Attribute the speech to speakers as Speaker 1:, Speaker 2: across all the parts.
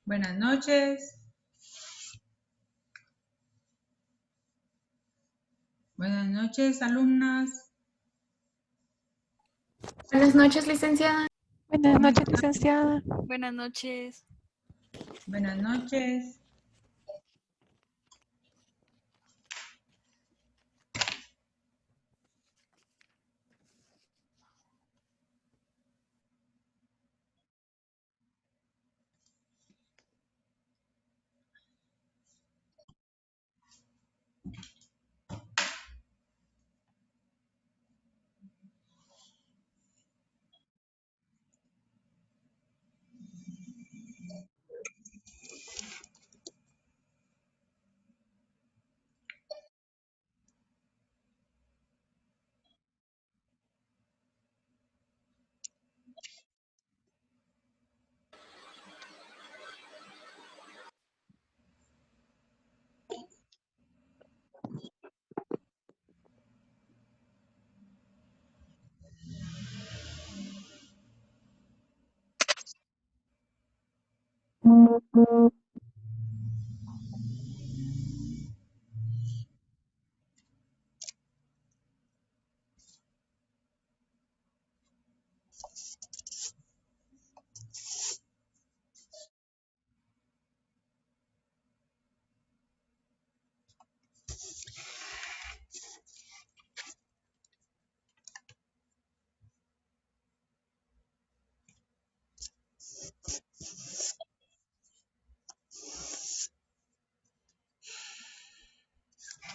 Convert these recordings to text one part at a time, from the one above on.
Speaker 1: Buenas noches. Buenas noches, alumnas.
Speaker 2: Buenas noches, licenciada.
Speaker 3: Buenas noches, licenciada.
Speaker 4: Buenas noches.
Speaker 1: Buenas noches.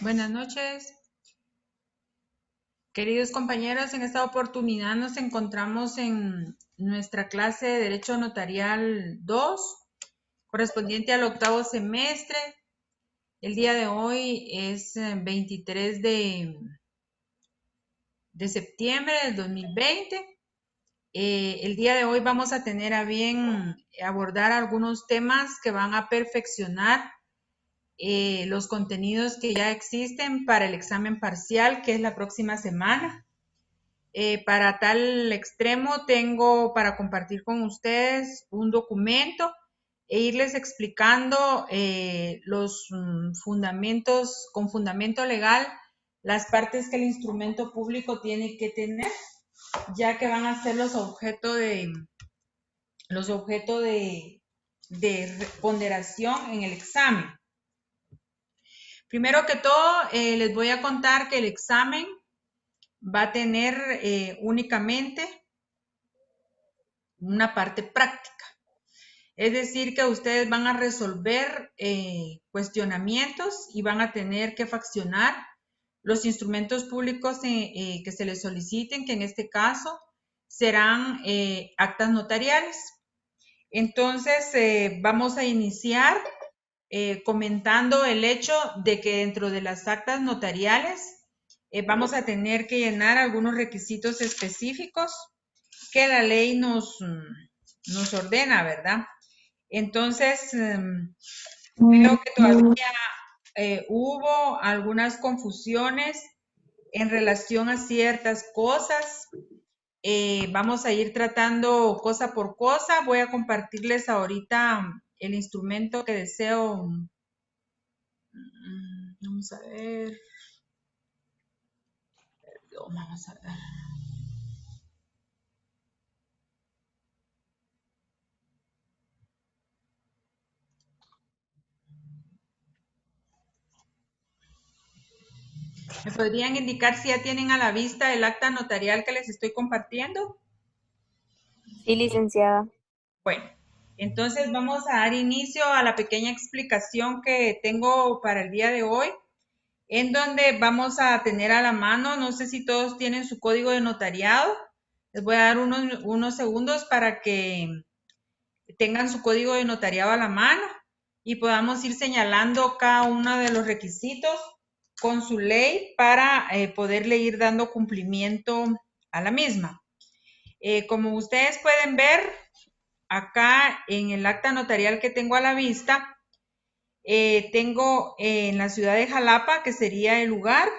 Speaker 1: Buenas noches. Queridos compañeros, en esta oportunidad nos encontramos en nuestra clase de Derecho Notarial 2, correspondiente al octavo semestre. El día de hoy es 23 de septiembre del 2020. El día de hoy vamos a tener a bien abordar algunos temas que van a perfeccionar los contenidos que ya existen para el examen parcial, que es la próxima semana. Para tal extremo tengo para compartir con ustedes un documento e irles explicando los fundamentos, con fundamento legal, las partes que el instrumento público tiene que tener, ya que van a ser los objetos de ponderación en el examen. Primero que todo, les voy a contar que el examen va a tener únicamente una parte práctica. Es decir, que ustedes van a resolver cuestionamientos y van a tener que faccionar los instrumentos públicos que se les soliciten, que en este caso serán actas notariales. Entonces, vamos a iniciar comentando el hecho de que dentro de las actas notariales vamos a tener que llenar algunos requisitos específicos que la ley nos ordena, ¿verdad? Entonces, creo que todavía hubo algunas confusiones en relación a ciertas cosas. Vamos a ir tratando cosa por cosa. Voy a compartirles ahorita el instrumento que deseo. Vamos a ver. Perdón, vamos a ver. ¿Me podrían indicar si ya tienen a la vista el acta notarial que les estoy compartiendo?
Speaker 4: Sí, licenciada.
Speaker 1: Bueno, entonces vamos a dar inicio a la pequeña explicación que tengo para el día de hoy, en donde vamos a tener a la mano, no sé si todos tienen su código de notariado. Les voy a dar unos segundos para que tengan su código de notariado a la mano y podamos ir señalando cada uno de los requisitos con su ley para poderle ir dando cumplimiento a la misma. Como ustedes pueden ver, acá en el acta notarial que tengo a la vista, tengo en la ciudad de Jalapa, que sería el lugar.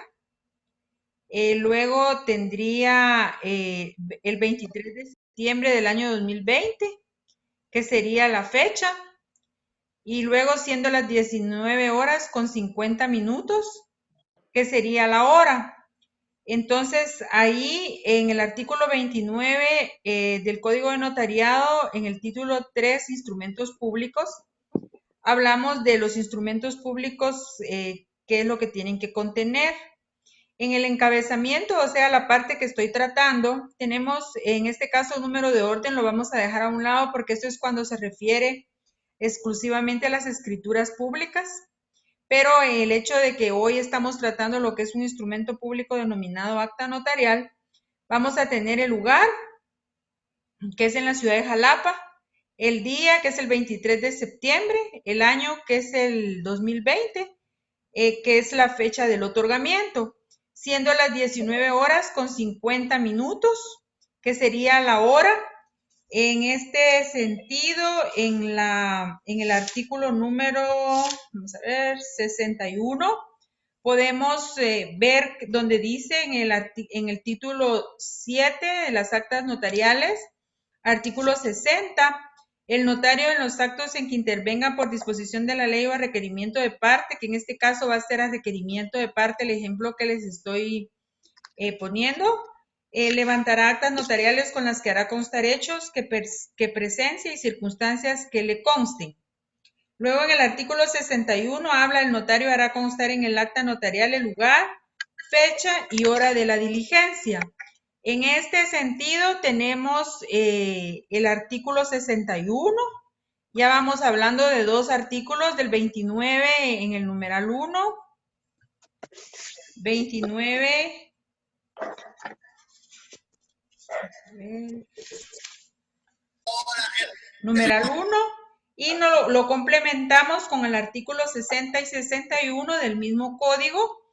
Speaker 1: Luego tendría el 23 de septiembre del año 2020, que sería la fecha. y luego siendo las 19 horas con 50 minutos, que sería la hora. Entonces, ahí en el artículo 29 del Código de Notariado, en el título 3, Instrumentos Públicos, hablamos de los instrumentos públicos, qué es lo que tienen que contener. En el encabezamiento, o sea, la parte que estoy tratando, tenemos en este caso número de orden, lo vamos a dejar a un lado porque esto es cuando se refiere exclusivamente a las escrituras públicas. Pero el hecho de que hoy estamos tratando lo que es un instrumento público denominado acta notarial, vamos a tener el lugar, que es en la ciudad de Jalapa, el día, que es el 23 de septiembre, el año, que es el 2020, que es la fecha del otorgamiento, siendo las 19 horas con 50 minutos, que sería la hora. En este sentido, en el artículo número, vamos a ver, 61, podemos ver donde dice en el título 7 de las actas notariales, artículo 60, el notario en los actos en que intervenga por disposición de la ley o a requerimiento de parte, que en este caso va a ser a requerimiento de parte, el ejemplo que les estoy poniendo, levantará actas notariales con las que hará constar hechos que presencia y circunstancias que le consten. Luego en el artículo 61 habla, el notario hará constar en el acta notarial el lugar, fecha y hora de la diligencia. En este sentido tenemos el artículo 61, ya vamos hablando de dos artículos, del 29 en el numeral 1, 29... numeral 1, y lo complementamos con el artículo 60 y 61 del mismo código,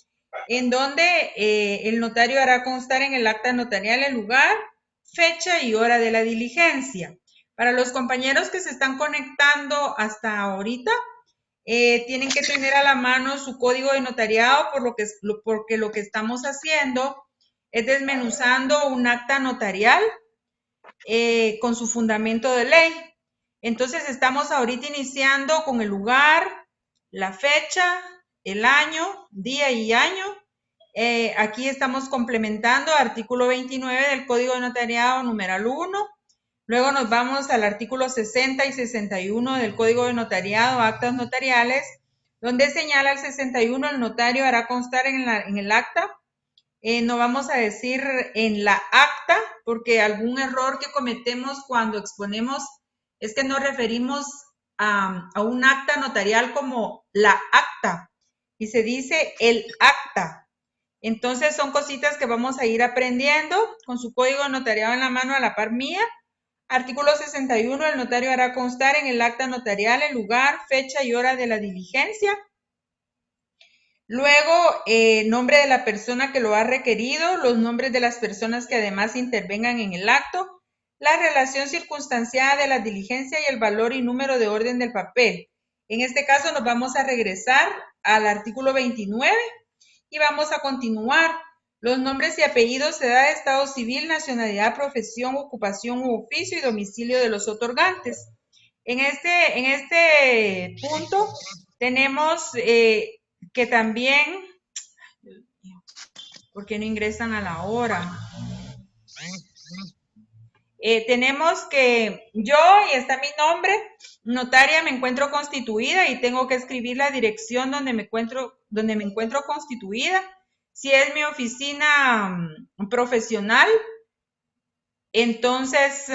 Speaker 1: en donde el notario hará constar en el acta notarial el lugar, fecha y hora de la diligencia. Para los compañeros que se están conectando hasta ahorita, tienen que tener a la mano su código de notariado, porque lo que estamos haciendo es desmenuzando un acta notarial con su fundamento de ley. Entonces estamos ahorita iniciando con el lugar, la fecha, el año, día y año. Aquí estamos complementando artículo 29 del Código de Notariado numeral 1. Luego nos vamos al artículo 60 y 61 del Código de Notariado, actas notariales, donde señala el 61, el notario hará constar en el acta. No vamos a decir en la acta, porque algún error que cometemos cuando exponemos es que nos referimos a un acta notarial como la acta, y se dice el acta. Entonces son cositas que vamos a ir aprendiendo con su código notariado en la mano a la par mía. Artículo 61, el notario hará constar en el acta notarial el lugar, fecha y hora de la diligencia. Luego, nombre de la persona que lo ha requerido, los nombres de las personas que además intervengan en el acto, la relación circunstanciada de la diligencia y el valor y número de orden del papel. En este caso nos vamos a regresar al artículo 29 y vamos a continuar. Los nombres y apellidos, edad, estado civil, nacionalidad, profesión, ocupación u oficio y domicilio de los otorgantes. En este punto tenemos que también, ¿por qué no ingresan a la hora? Tenemos que yo, y está mi nombre, notaria, me encuentro constituida y tengo que escribir la dirección donde me encuentro constituida. Si es mi oficina profesional, entonces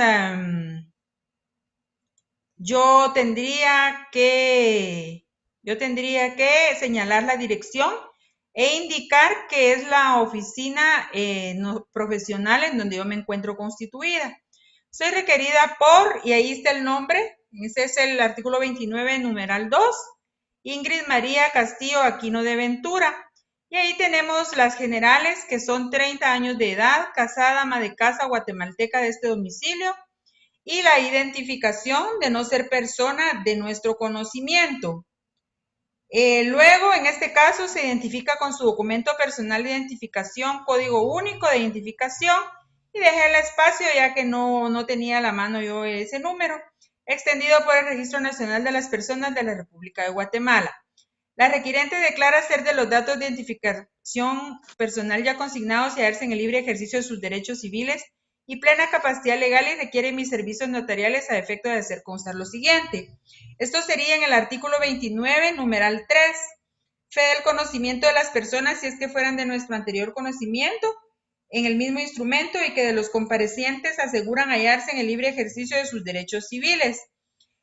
Speaker 1: yo tendría que señalar la dirección e indicar que es la oficina profesional en donde yo me encuentro constituida. Soy requerida por, y ahí está el nombre, ese es el artículo 29, numeral 2, Ingrid María Castillo Aquino de Ventura. Y ahí tenemos las generales, que son 30 años de edad, casada, ama de casa, guatemalteca de este domicilio, y la identificación de no ser persona de nuestro conocimiento. Luego, en este caso, se identifica con su documento personal de identificación, código único de identificación, y dejé el espacio ya que no tenía a la mano yo ese número. extendido por el Registro Nacional de las Personas de la República de Guatemala. La requirente declara ser de los datos de identificación personal ya consignados y hallarse en el libre ejercicio de sus derechos civiles y plena capacidad legal y requiere mis servicios notariales a efecto de hacer constar lo siguiente. Esto sería en el artículo 29, numeral 3. Fe del conocimiento de las personas si es que fueran de nuestro anterior conocimiento en el mismo instrumento y que de los comparecientes aseguran hallarse en el libre ejercicio de sus derechos civiles.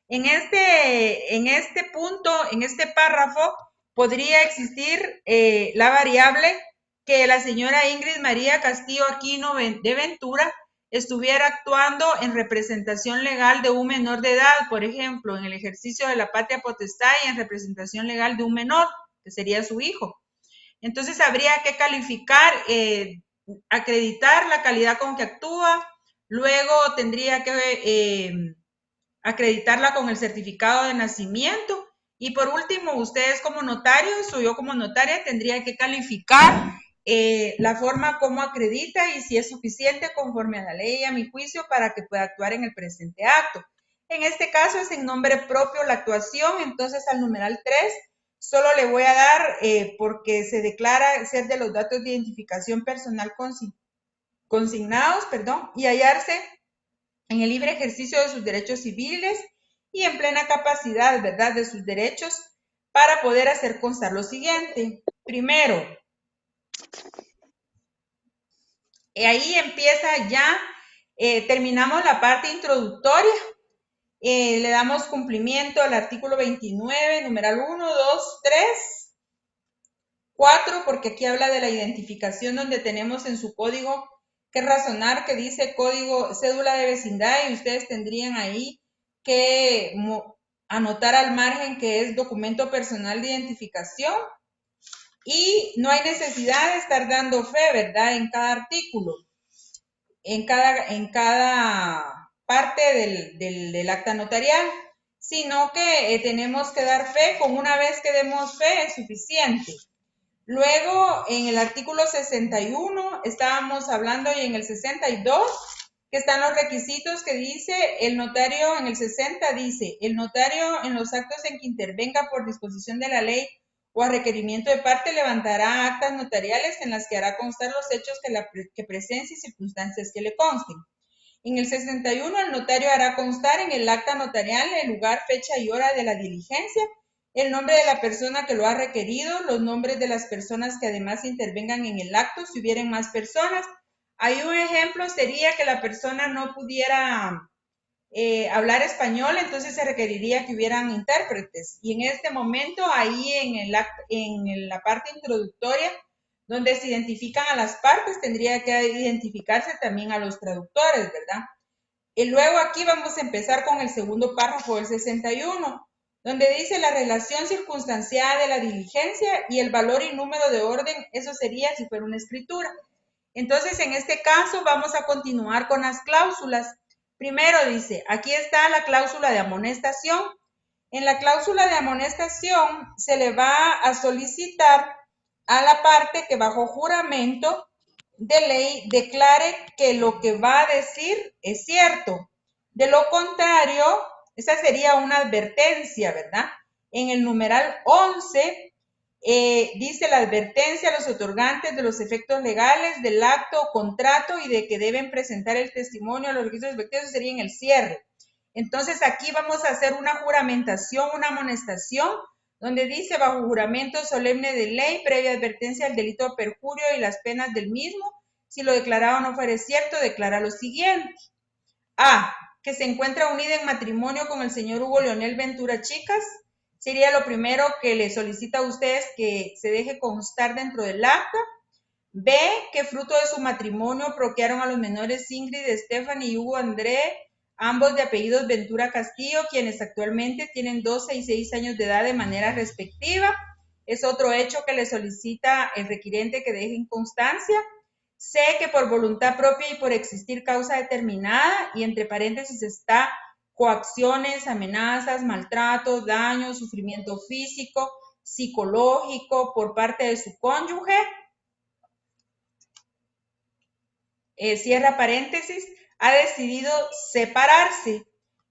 Speaker 1: En este punto, en este párrafo, podría existir la variable que la señora Ingrid María Castillo Aquino de Ventura estuviera actuando en representación legal de un menor de edad, por ejemplo, en el ejercicio de la patria potestad y en representación legal de un menor, que sería su hijo. Entonces habría que calificar, acreditar la calidad con que actúa, luego tendría que acreditarla con el certificado de nacimiento y por último, ustedes como notarios o yo como notaria tendría que calificar la forma como acredita y si es suficiente conforme a la ley y a mi juicio para que pueda actuar en el presente acto. En este caso es en nombre propio la actuación, entonces al numeral 3 solo le voy a dar porque se declara ser de los datos de identificación personal consignados, y hallarse en el libre ejercicio de sus derechos civiles y en plena capacidad, ¿verdad?, de sus derechos para poder hacer constar lo siguiente. Primero, ahí empieza ya, terminamos la parte introductoria, le damos cumplimiento al artículo 29, numeral 1, 2, 3, 4, porque aquí habla de la identificación donde tenemos en su código que razonar que dice código cédula de vecindad y ustedes tendrían ahí que anotar al margen que es documento personal de identificación y no hay necesidad de estar dando fe, ¿verdad? En cada artículo, en cada parte del acta notarial, sino que tenemos que dar fe, con una vez que demos fe es suficiente. Luego, en el artículo 61, estábamos hablando y en el 62, que están los requisitos que dice el notario, en el 60 dice, el notario en los actos en que intervenga por disposición de la ley o a requerimiento de parte levantará actas notariales en las que hará constar los hechos que presencia y circunstancias que le consten. En el 61, el notario hará constar en el acta notarial el lugar, fecha y hora de la diligencia, el nombre de la persona que lo ha requerido, los nombres de las personas que además intervengan en el acto, si hubieran más personas. Hay un ejemplo, sería que la persona no pudiera hablar español, entonces se requeriría que hubieran intérpretes. Y en este momento, ahí en la parte introductoria, donde se identifican a las partes, tendría que identificarse también a los traductores, ¿verdad? Y luego aquí vamos a empezar con el segundo párrafo del 61, donde dice la relación circunstanciada de la diligencia y el valor y número de orden, eso sería si fuera una escritura. Entonces, en este caso, vamos a continuar con las cláusulas. Primero dice, aquí está la cláusula de amonestación. En la cláusula de amonestación se le va a solicitar a la parte que bajo juramento de ley declare que lo que va a decir es cierto. De lo contrario, esa sería una advertencia, ¿verdad? En el numeral 11 dice la advertencia a los otorgantes de los efectos legales del acto o contrato y de que deben presentar el testimonio a los registros respectivos, sería en el cierre. Entonces aquí vamos a hacer una juramentación, una amonestación, donde dice bajo juramento solemne de ley, previa advertencia del delito de perjurio y las penas del mismo, si lo declarado no fuere cierto, declara lo siguiente. A, que se encuentra unida en matrimonio con el señor Hugo Leonel Ventura Chicas, sería lo primero que le solicita a ustedes que se deje constar dentro del acta. B, que fruto de su matrimonio procrearon a los menores Ingrid, Stephanie y Hugo André, ambos de apellidos Ventura Castillo, quienes actualmente tienen 12 y 6 años de edad de manera respectiva. Es otro hecho que le solicita el requirente que deje en constancia. C, que por voluntad propia y por existir causa determinada, y entre paréntesis está coacciones, amenazas, maltratos, daños, sufrimiento físico, psicológico por parte de su cónyuge, cierra paréntesis, ha decidido separarse.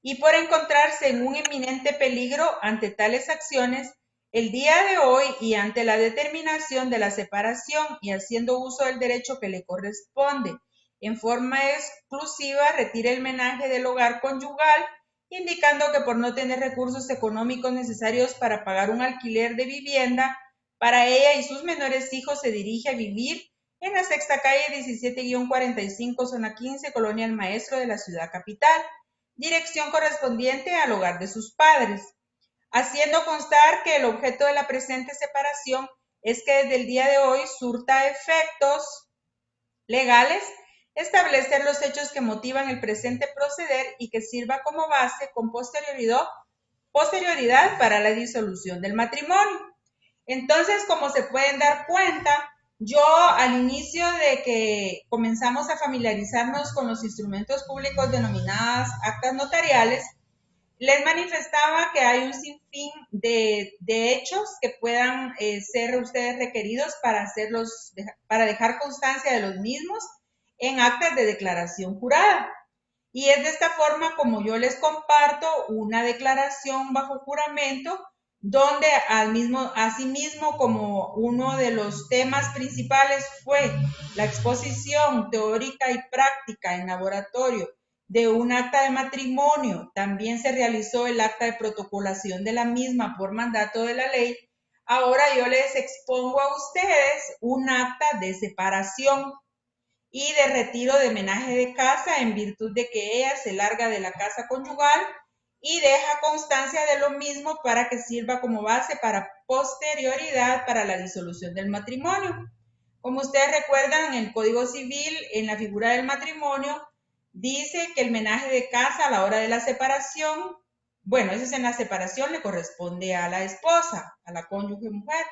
Speaker 1: y por encontrarse en un inminente peligro ante tales acciones, el día de hoy y ante la determinación de la separación y haciendo uso del derecho que le corresponde, en forma exclusiva retire el menaje del hogar conyugal, indicando que por no tener recursos económicos necesarios para pagar un alquiler de vivienda, para ella y sus menores hijos se dirige a vivir en la sexta calle 17-45, zona 15, Colonia El Maestro de la ciudad capital, dirección correspondiente al hogar de sus padres, haciendo constar que el objeto de la presente separación es que desde el día de hoy surta efectos legales establecer los hechos que motivan el presente proceder y que sirva como base con posterioridad para la disolución del matrimonio. Entonces, como se pueden dar cuenta, yo al inicio de que comenzamos a familiarizarnos con los instrumentos públicos denominadas actas notariales, les manifestaba que hay un sinfín de hechos que puedan ser ustedes requeridos para dejar constancia de los mismos en actas de declaración jurada. Y es de esta forma como yo les comparto una declaración bajo juramento donde asimismo como uno de los temas principales fue la exposición teórica y práctica en laboratorio de un acta de matrimonio, también se realizó el acta de protocolación de la misma por mandato de la ley. Ahora yo les expongo a ustedes un acta de separación y de retiro de menaje de casa en virtud de que ella se larga de la casa conyugal y deja constancia de lo mismo para que sirva como base para posterioridad para la disolución del matrimonio. Como ustedes recuerdan, en el Código Civil, en la figura del matrimonio, dice que el menaje de casa a la hora de la separación, bueno, eso es en la separación, le corresponde a la esposa, a la cónyuge mujer.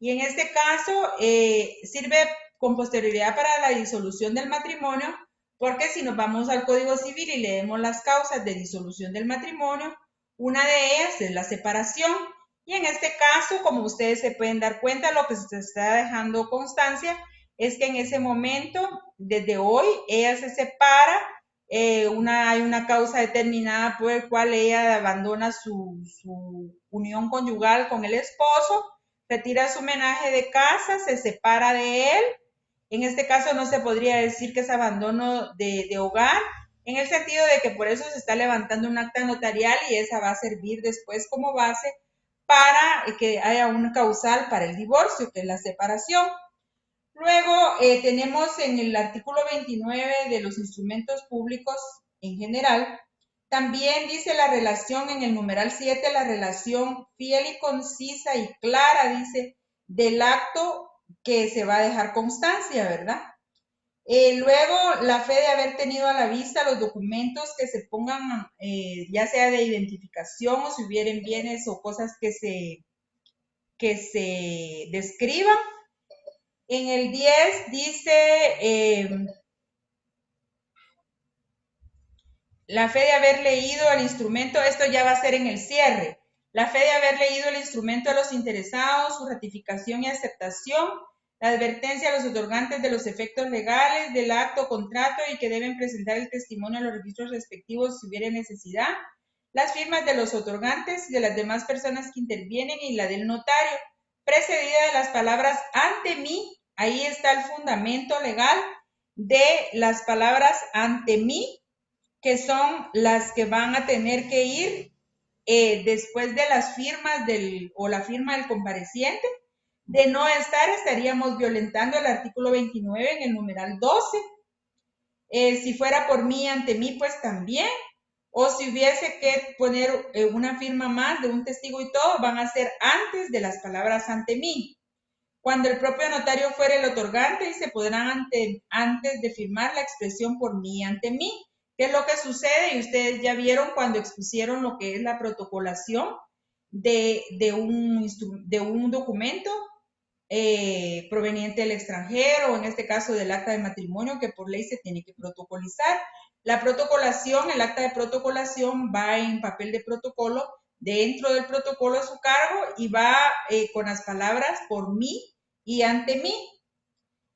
Speaker 1: Y en este caso sirve con posterioridad para la disolución del matrimonio, porque si nos vamos al Código Civil y leemos las causas de disolución del matrimonio, una de ellas es la separación. Y en este caso, como ustedes se pueden dar cuenta, lo que se está dejando constancia es que en ese momento, desde hoy, ella se separa, hay una causa determinada por el cual ella abandona su unión conyugal con el esposo, retira su menaje de casa, se separa de él. En este caso no se podría decir que es abandono de hogar, en el sentido de que por eso se está levantando un acta notarial y esa va a servir después como base para que haya un causal para el divorcio, que es la separación. Luego tenemos en el artículo 29 de los instrumentos públicos en general, también dice la relación en el numeral 7, la relación fiel y concisa y clara, dice, del acto que se va a dejar constancia, ¿verdad? Luego, la fe de haber tenido a la vista los documentos que se pongan, ya sea de identificación o si hubieren bienes o cosas que se describan. En el 10 dice la fe de haber leído el instrumento, esto ya va a ser en el cierre. La fe de haber leído el instrumento a los interesados, su ratificación y aceptación, la advertencia a los otorgantes de los efectos legales del acto o contrato y que deben presentar el testimonio a los registros respectivos si hubiera necesidad, las firmas de los otorgantes y de las demás personas que intervienen y la del notario, precedida de las palabras ante mí. Ahí está el fundamento legal de las palabras ante mí, que son las que van a tener que ir después de las firmas o la firma del compareciente. De no estar, estaríamos violentando el artículo 29 en el numeral 12. Si fuera por mí, ante mí, pues también. O si hubiese que poner una firma más de un testigo y todo, van a ser antes de las palabras ante mí. Cuando el propio notario fuera el otorgante y se podrán antes de firmar la expresión por mí ante mí. ¿Qué es lo que sucede? Y ustedes ya vieron cuando expusieron lo que es la protocolación de un documento proveniente del extranjero, o en este caso del acta de matrimonio, que por ley se tiene que protocolizar. La protocolación, el acta de protocolación va en papel de protocolo, dentro del protocolo a su cargo y va con las palabras por mí y ante mí.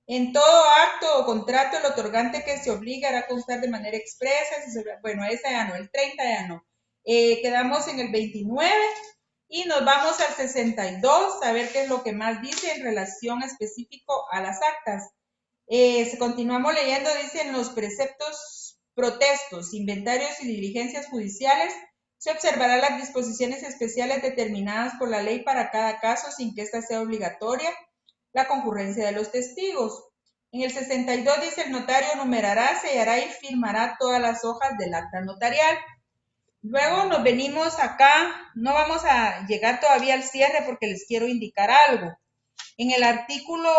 Speaker 1: En todo acto o contrato, el otorgante que se obliga hará constar de manera expresa. Bueno, esa ya no, el 30 ya no. Quedamos en el 29 y nos vamos al 62 a ver qué es lo que más dice en relación específico a las actas. Continuamos leyendo, dicen los preceptos, protestos, inventarios y diligencias judiciales. Se observarán las disposiciones especiales determinadas por la ley para cada caso sin que ésta sea obligatoria la concurrencia de los testigos. En el 62 dice el notario numerará, sellará y firmará todas las hojas del acta notarial. Luego nos venimos acá, no vamos a llegar todavía al cierre porque les quiero indicar algo. En el artículo,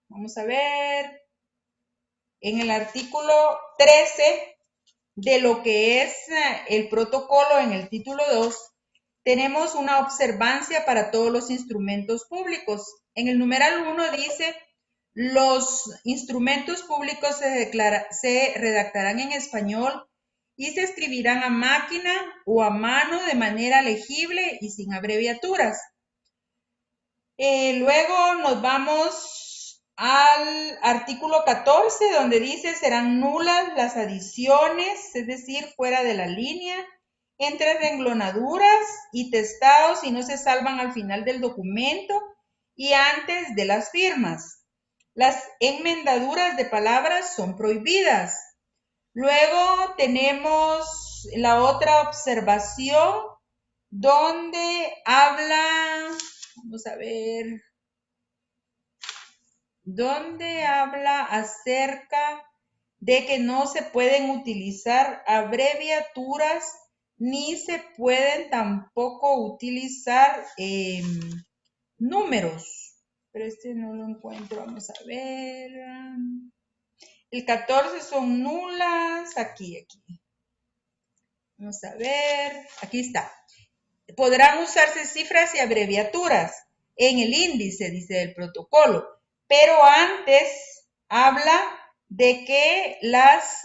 Speaker 1: vamos a ver, en el artículo 13 de lo que es el protocolo en el título 2, tenemos una observancia para todos los instrumentos públicos. En el numeral 1 dice, los instrumentos públicos se redactarán en español y se escribirán a máquina o a mano de manera legible y sin abreviaturas. Luego nos vamos al artículo 14, donde dice serán nulas las adiciones, es decir, fuera de la línea, entre renglonaduras y testados y no se salvan al final del documento y antes de las firmas. Las enmendaduras de palabras son prohibidas. Luego tenemos la otra observación donde habla, vamos a ver, donde habla acerca de que no se pueden utilizar abreviaturas ni se pueden tampoco utilizar números. Pero este no lo encuentro, vamos a ver. El 14 son nulas, aquí. Vamos a ver, aquí está. Podrán usarse cifras y abreviaturas en el índice, dice el protocolo, pero antes habla de que vamos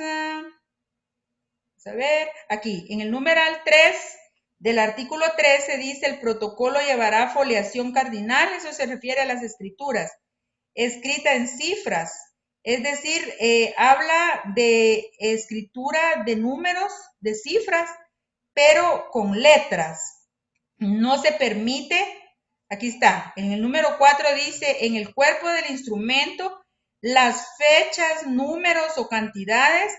Speaker 1: a ver, aquí, en el numeral 3 del artículo 13 dice el protocolo llevará foliación cardinal, eso se refiere a las escrituras, escrita en cifras, es decir, habla de escritura de números, de cifras, pero con letras. No se permite, aquí está, en el número 4 dice, en el cuerpo del instrumento, las fechas, números o cantidades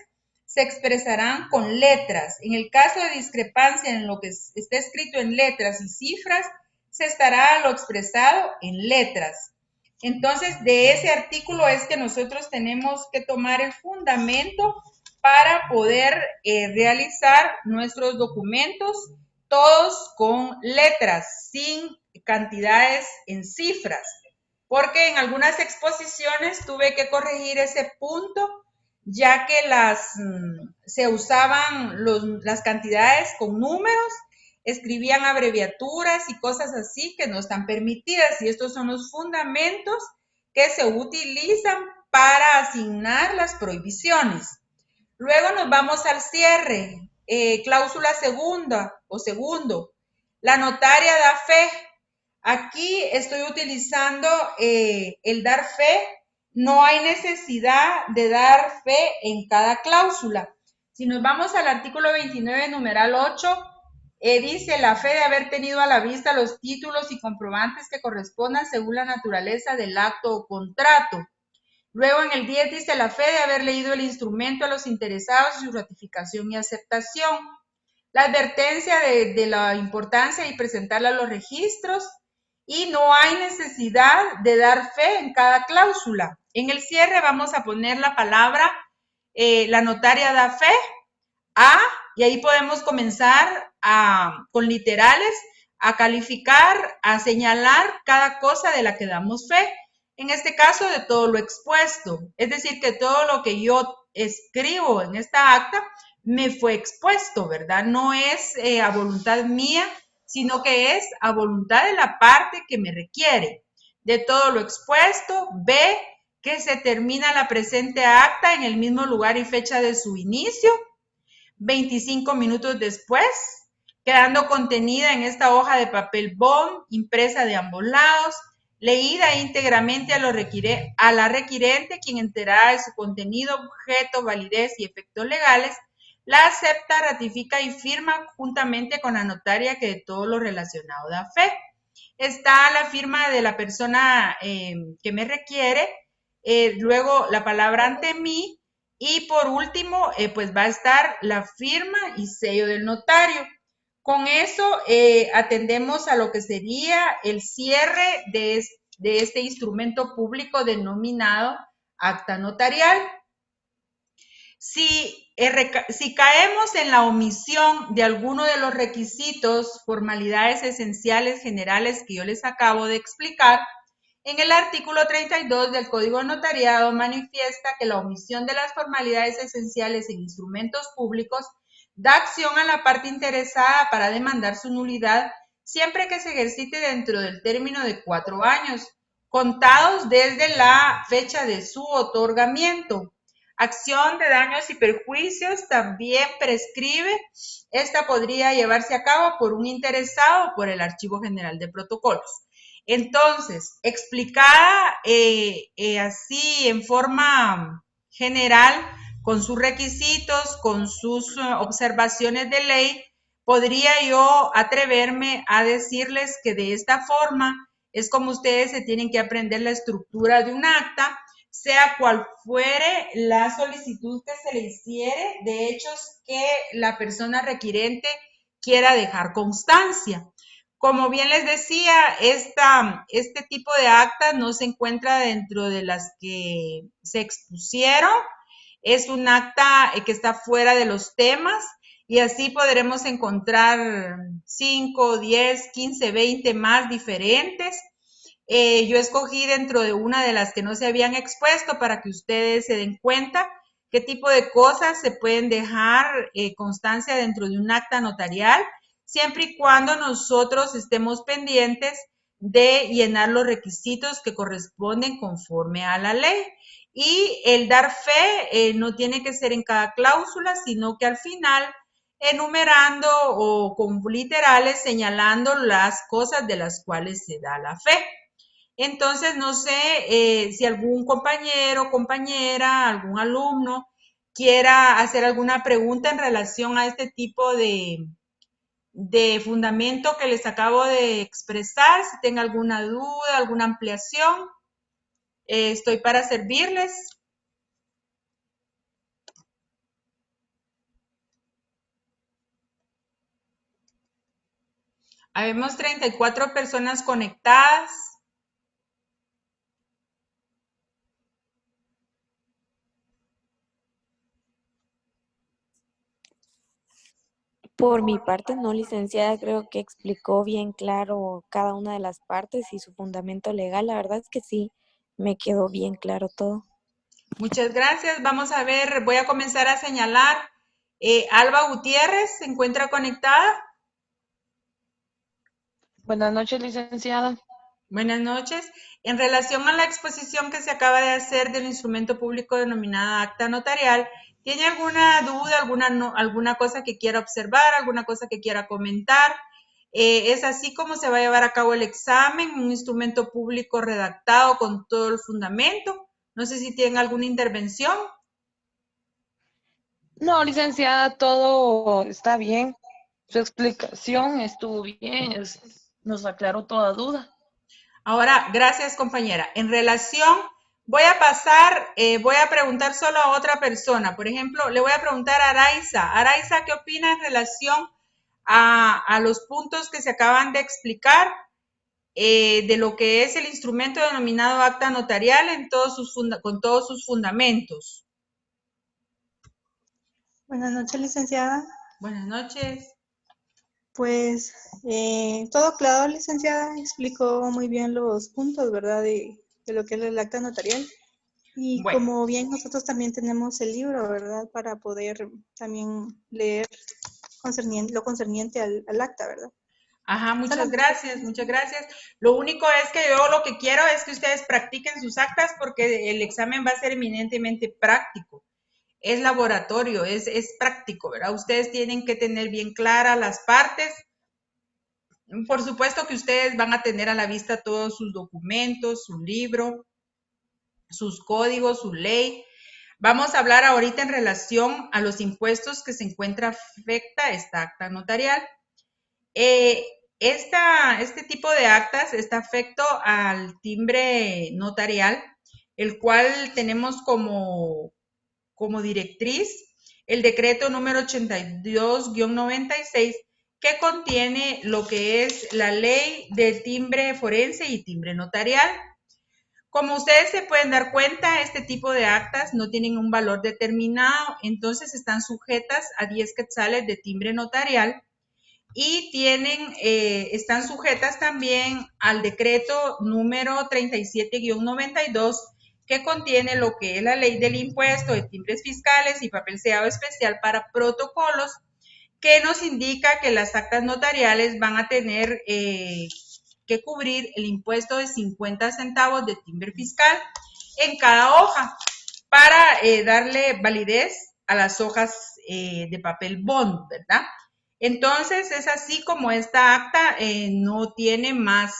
Speaker 1: se expresarán con letras. En el caso de discrepancia en lo que está escrito en letras y cifras, se estará lo expresado en letras. Entonces, de ese artículo es que nosotros tenemos que tomar el fundamento para poder realizar nuestros documentos, todos con letras, sin cantidades en cifras, porque en algunas exposiciones tuve que corregir ese punto, ya que se usaban las cantidades con números, escribían abreviaturas y cosas así que no están permitidas, y estos son los fundamentos que se utilizan para asignar las prohibiciones. Luego nos vamos al cierre, cláusula segunda o segundo. La notaria da fe. Aquí estoy utilizando el dar fe. No hay necesidad de dar fe en cada cláusula. Si nos vamos al artículo 29, numeral 8, dice la fe de haber tenido a la vista los títulos y comprobantes que correspondan según la naturaleza del acto o contrato. Luego en el 10 dice la fe de haber leído el instrumento a los interesados y su ratificación y aceptación. La advertencia de la importancia y presentarla a los registros y no hay necesidad de dar fe en cada cláusula. En el cierre vamos a poner la palabra, la notaria da fe a, y ahí podemos comenzar con literales a calificar, a señalar cada cosa de la que damos fe. En este caso, de todo lo expuesto. Es decir, que todo lo que yo escribo en esta acta me fue expuesto, ¿verdad? No es a voluntad mía, sino que es a voluntad de la parte que me requiere. De todo lo expuesto, B, que se termina la presente acta en el mismo lugar y fecha de su inicio, 25 minutos después, quedando contenida en esta hoja de papel bond, impresa de ambos lados, leída íntegramente a la requirente, quien enterada de su contenido, objeto, validez y efectos legales, la acepta, ratifica y firma juntamente con la notaria que de todo lo relacionado da fe. Está la firma de la persona que me requiere, luego la palabra ante mí y por último, pues va a estar la firma y sello del notario. Con eso atendemos a lo que sería el cierre de este instrumento público denominado acta notarial. Si caemos en la omisión de alguno de los requisitos, formalidades esenciales generales que yo les acabo de explicar, en el artículo 32 del Código Notariado manifiesta que la omisión de las formalidades esenciales en instrumentos públicos da acción a la parte interesada para demandar su nulidad siempre que se ejercite dentro del término de 4 años, contados desde la fecha de su otorgamiento. Acción de daños y perjuicios también prescribe. Esta podría llevarse a cabo por un interesado o por el Archivo General de Protocolos. Entonces, explicada así en forma general, con sus requisitos, con sus observaciones de ley, podría yo atreverme a decirles que de esta forma es como ustedes se tienen que aprender la estructura de un acta, sea cual fuere la solicitud que se le hiciere, de hechos que la persona requirente quiera dejar constancia. Como bien les decía, este tipo de acta no se encuentra dentro de las que se expusieron. Es un acta que está fuera de los temas y así podremos encontrar 5, 10, 15, 20 más diferentes. Yo escogí dentro de una de las que no se habían expuesto para que ustedes se den cuenta qué tipo de cosas se pueden dejar constancia dentro de un acta notarial, siempre y cuando nosotros estemos pendientes de llenar los requisitos que corresponden conforme a la ley. Y el dar fe no tiene que ser en cada cláusula, sino que al final enumerando o con literales señalando las cosas de las cuales se da la fe. Entonces, no sé si algún compañero, compañera, algún alumno quiera hacer alguna pregunta en relación a este tipo de fundamento que les acabo de expresar, si tenga alguna duda, alguna ampliación, estoy para servirles. Habemos 34 personas conectadas.
Speaker 4: Por mi parte, no, licenciada, creo que explicó bien claro cada una de las partes y su fundamento legal. La verdad es que sí, me quedó bien claro todo.
Speaker 1: Muchas gracias. Vamos a ver, voy a comenzar a señalar. Alba Gutiérrez, ¿se encuentra conectada?
Speaker 3: Buenas noches, licenciada.
Speaker 1: Buenas noches. En relación a la exposición que se acaba de hacer del instrumento público denominada acta notarial, ¿tiene alguna duda, alguna cosa que quiera observar, alguna cosa que quiera comentar? ¿Es así como se va a llevar a cabo el examen, un instrumento público redactado con todo el fundamento? No sé si tienen alguna intervención.
Speaker 3: No, licenciada, todo está bien. Su explicación estuvo bien, nos aclaró toda duda.
Speaker 1: Ahora, gracias compañera. En relación, voy a pasar, voy a preguntar solo a otra persona. Por ejemplo, le voy a preguntar a Araiza. Araiza, ¿qué opina en relación a los puntos que se acaban de explicar de lo que es el instrumento denominado acta notarial con todos sus fundamentos?
Speaker 5: Buenas noches, licenciada.
Speaker 1: Buenas noches.
Speaker 5: Pues todo claro, licenciada. Explicó muy bien los puntos, ¿verdad? De lo que es el acta notarial. Y
Speaker 1: Bueno.
Speaker 5: como bien nosotros también tenemos el libro, ¿verdad? Para poder también leer lo concerniente al acta, ¿verdad?
Speaker 1: Ajá, muchas gracias, muchas gracias. Lo único es que yo lo que quiero es que ustedes practiquen sus actas porque el examen va a ser eminentemente práctico. Es laboratorio, es práctico, ¿verdad? Ustedes tienen que tener bien claras las partes Por supuesto que ustedes van a tener a la vista todos sus documentos, su libro, sus códigos, su ley. Vamos a hablar ahorita en relación a los impuestos que se encuentra afecta esta acta notarial. Este tipo de actas está afecto al timbre notarial, el cual tenemos como directriz el decreto número 82-96, que contiene lo que es la ley del timbre forense y timbre notarial. Como ustedes se pueden dar cuenta, este tipo de actas no tienen un valor determinado, entonces están sujetas a 10 quetzales de timbre notarial y están sujetas también al decreto número 37-92, que contiene lo que es la ley del impuesto de timbres fiscales y papel sellado especial para protocolos, que nos indica que las actas notariales van a tener que cubrir el impuesto de 50 centavos de timbre fiscal en cada hoja para darle validez a las hojas de papel bond, ¿verdad? Entonces, es así como esta acta no tiene más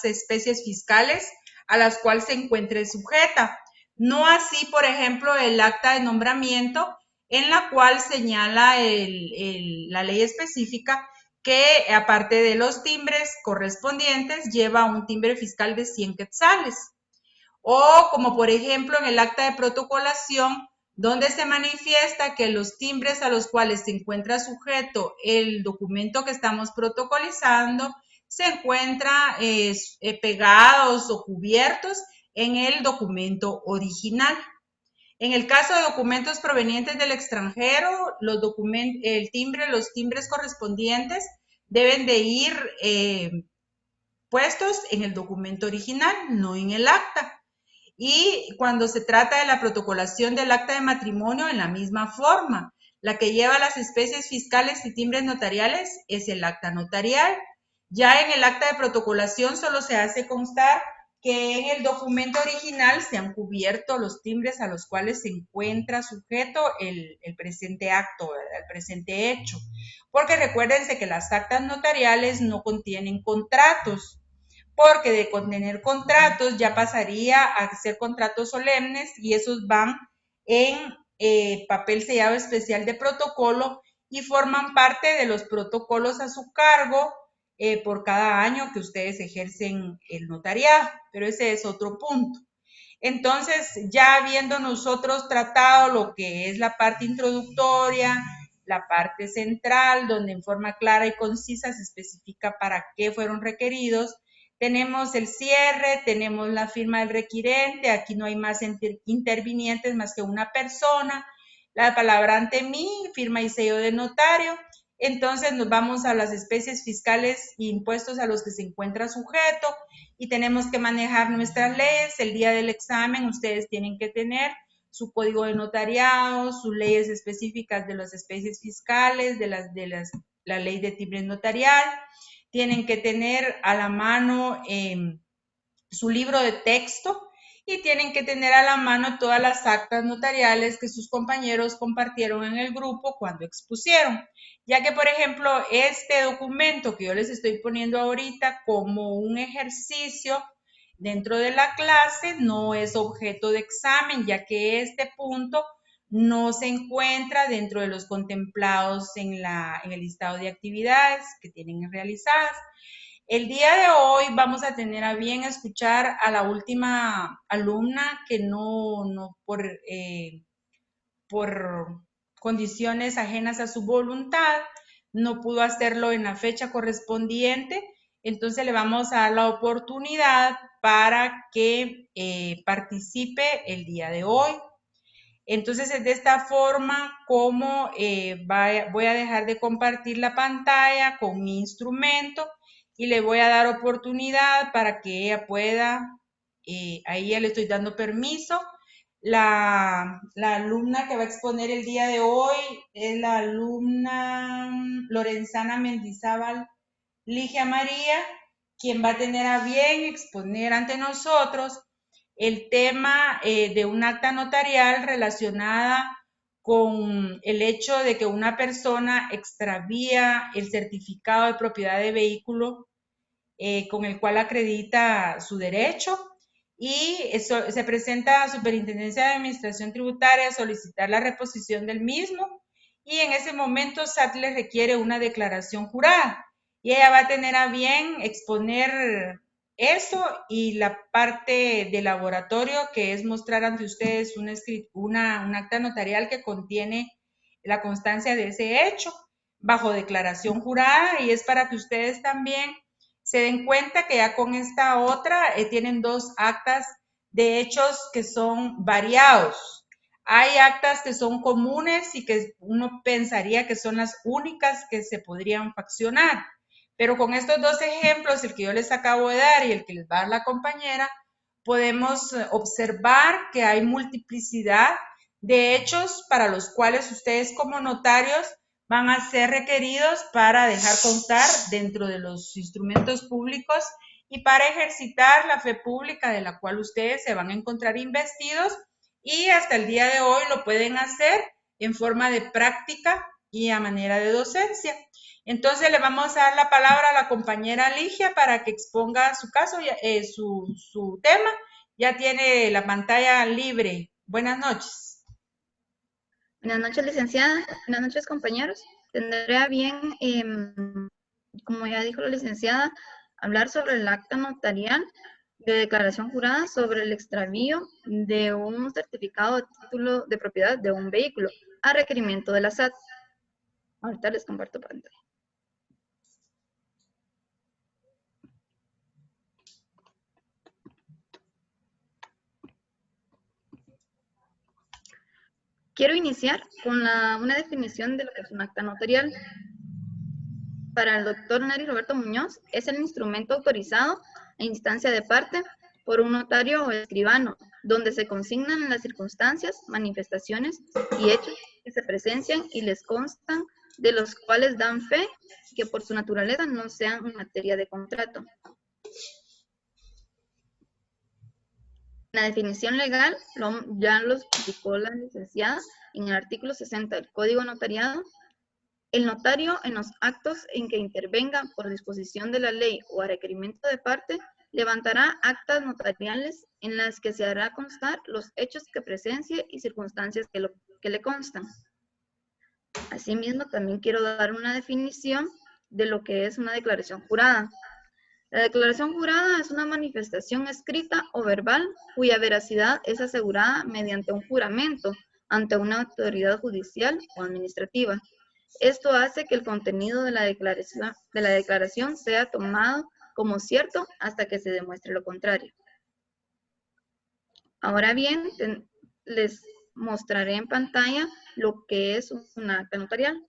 Speaker 1: especies fiscales a las cuales se encuentre sujeta. No así, por ejemplo, el acta de nombramiento, en la cual señala la ley específica que, aparte de los timbres correspondientes, lleva un timbre fiscal de 100 quetzales. O como, por ejemplo, en el acta de protocolación, donde se manifiesta que los timbres a los cuales se encuentra sujeto el documento que estamos protocolizando se encuentran pegados o cubiertos en el documento original. En el caso de documentos provenientes del extranjero, los timbres correspondientes deben de ir puestos en el documento original, no en el acta. Y cuando se trata de la protocolación del acta de matrimonio, en la misma forma. La que lleva las especies fiscales y timbres notariales es el acta notarial. Ya en el acta de protocolación solo se hace constar que en el documento original se han cubierto los timbres a los cuales se encuentra sujeto el presente acto, ¿verdad? El presente hecho. Porque recuérdense que las actas notariales no contienen contratos, porque de contener contratos ya pasaría a ser contratos solemnes y esos van en papel sellado especial de protocolo y forman parte de los protocolos a su cargo por cada año que ustedes ejercen el notariado, pero ese es otro punto. Entonces, ya habiendo nosotros tratado lo que es la parte introductoria, la parte central, donde en forma clara y concisa se especifica para qué fueron requeridos, tenemos el cierre, tenemos la firma del requirente, aquí no hay más intervinientes más que una persona, la palabra ante mí, firma y sello de notario. Entonces nos vamos a las especies fiscales e impuestos a los que se encuentra sujeto y tenemos que manejar nuestras leyes. El día del examen ustedes tienen que tener su código de notariado, sus leyes específicas de las especies fiscales, la ley de timbre notarial. Tienen que tener a la mano su libro de texto y tienen que tener a la mano todas las actas notariales que sus compañeros compartieron en el grupo cuando expusieron. Ya que, por ejemplo, este documento que yo les estoy poniendo ahorita como un ejercicio dentro de la clase no es objeto de examen, ya que este punto no se encuentra dentro de los contemplados en el listado de actividades que tienen realizadas. El día de hoy vamos a tener a bien escuchar a la última alumna que por condiciones ajenas a su voluntad no pudo hacerlo en la fecha correspondiente. Entonces le vamos a dar la oportunidad para que participe el día de hoy. Entonces es de esta forma como voy a dejar de compartir la pantalla con mi instrumento y le voy a dar oportunidad para que ella pueda, ahí ya le estoy dando permiso. La alumna que va a exponer el día de hoy es la alumna Lorenzana Mendizábal Ligia María, quien va a tener a bien exponer ante nosotros el tema de un acta notarial relacionada con el hecho de que una persona extravía el certificado de propiedad de vehículo con el cual acredita su derecho y eso, se presenta a Superintendencia de Administración Tributaria a solicitar la reposición del mismo y en ese momento SAT le requiere una declaración jurada y ella va a tener a bien exponer eso y la parte de laboratorio que es mostrar ante ustedes un acta notarial que contiene la constancia de ese hecho bajo declaración jurada y es para que ustedes también se den cuenta que ya con esta otra tienen dos actas de hechos que son variados. Hay actas que son comunes y que uno pensaría que son las únicas que se podrían faccionar. Pero con estos dos ejemplos, el que yo les acabo de dar y el que les va a dar la compañera, podemos observar que hay multiplicidad de hechos para los cuales ustedes como notarios van a ser requeridos para dejar constar dentro de los instrumentos públicos y para ejercitar la fe pública de la cual ustedes se van a encontrar investidos y hasta el día de hoy lo pueden hacer en forma de práctica y a manera de docencia. Entonces le vamos a dar la palabra a la compañera Ligia para que exponga su caso, su tema. Ya tiene la pantalla libre. Buenas noches.
Speaker 2: Buenas noches, licenciada. Buenas noches, compañeros. Tendré a bien, como ya dijo la licenciada, hablar sobre el acta notarial de declaración jurada sobre el extravío de un certificado de título de propiedad de un vehículo a requerimiento de la SAT. Ahorita les comparto pantalla. Quiero iniciar con una definición de lo que es un acta notarial. Para el doctor Neri Roberto Muñoz, es el instrumento autorizado a instancia de parte por un notario o escribano, donde se consignan las circunstancias, manifestaciones y hechos que se presencian y les constan, de los cuales dan fe que por su naturaleza no sean materia de contrato. La definición legal ya lo explicó la licenciada en el artículo 60 del Código Notariado. El notario, en los actos en que intervenga por disposición de la ley o a requerimiento de parte, levantará actas notariales en las que se hará constar los hechos que presencie y circunstancias que le constan. Asimismo, también quiero dar una definición de lo que es una declaración jurada. La declaración jurada es una manifestación escrita o verbal cuya veracidad es asegurada mediante un juramento ante una autoridad judicial o administrativa. Esto hace que el contenido de la declaración sea tomado como cierto hasta que se demuestre lo contrario. Ahora bien, les mostraré en pantalla lo que es un acta notarial.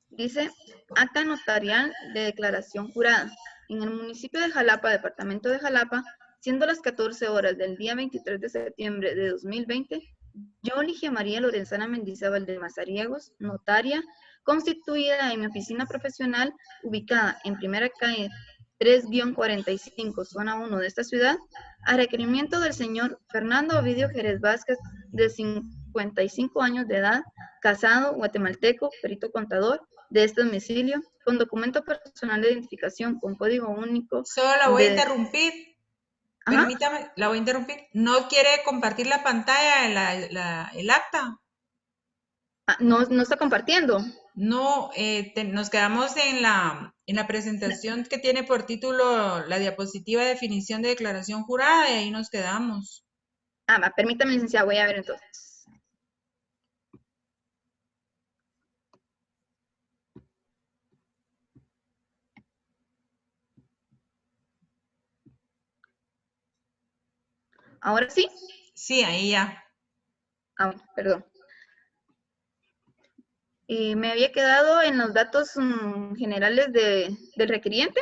Speaker 2: Dice, acta notarial de declaración jurada. En el municipio de Jalapa, departamento de Jalapa, siendo las 14 horas del día 23 de septiembre de 2020, yo, Ligia María Lorenzana Mendizábal de Mazariegos, notaria, constituida en mi oficina profesional, ubicada en primera calle 3-45, zona 1 de esta ciudad, a requerimiento del señor Fernando Ovidio Jerez Vázquez, de 55 años de edad, casado, guatemalteco, perito contador, de este domicilio, con documento personal de identificación con código único.
Speaker 1: Solo la voy a interrumpir. Permítame, la voy a interrumpir. ¿No quiere compartir la pantalla, el acta?
Speaker 2: No está compartiendo.
Speaker 1: No, nos quedamos en la presentación que tiene por título la diapositiva de definición de declaración jurada y ahí nos quedamos.
Speaker 2: Permítame, licenciada, voy a ver entonces. ¿Ahora sí?
Speaker 1: Sí, ahí ya.
Speaker 2: Perdón. Me había quedado en los datos generales del requiriente.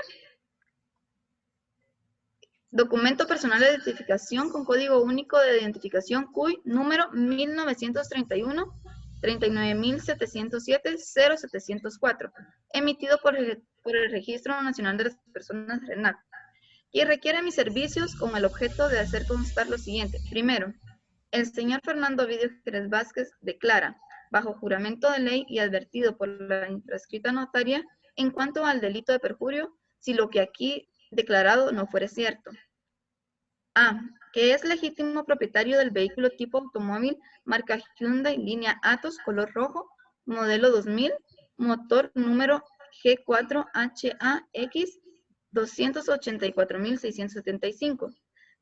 Speaker 2: Documento personal de identificación con código único de identificación CUI número 1931 39707 0704, emitido por el Registro Nacional de las Personas RENAP, y requiere mis servicios con el objeto de hacer constar lo siguiente. Primero, El señor Fernando Ovidio Jerez Vázquez declara, bajo juramento de ley y advertido por la infrascrita notaria, en cuanto al delito de perjurio, si lo que aquí declarado no fuere cierto. A. Que es legítimo propietario del vehículo tipo automóvil marca Hyundai línea Atos color rojo, modelo 2000, motor número G4HAX 284.675,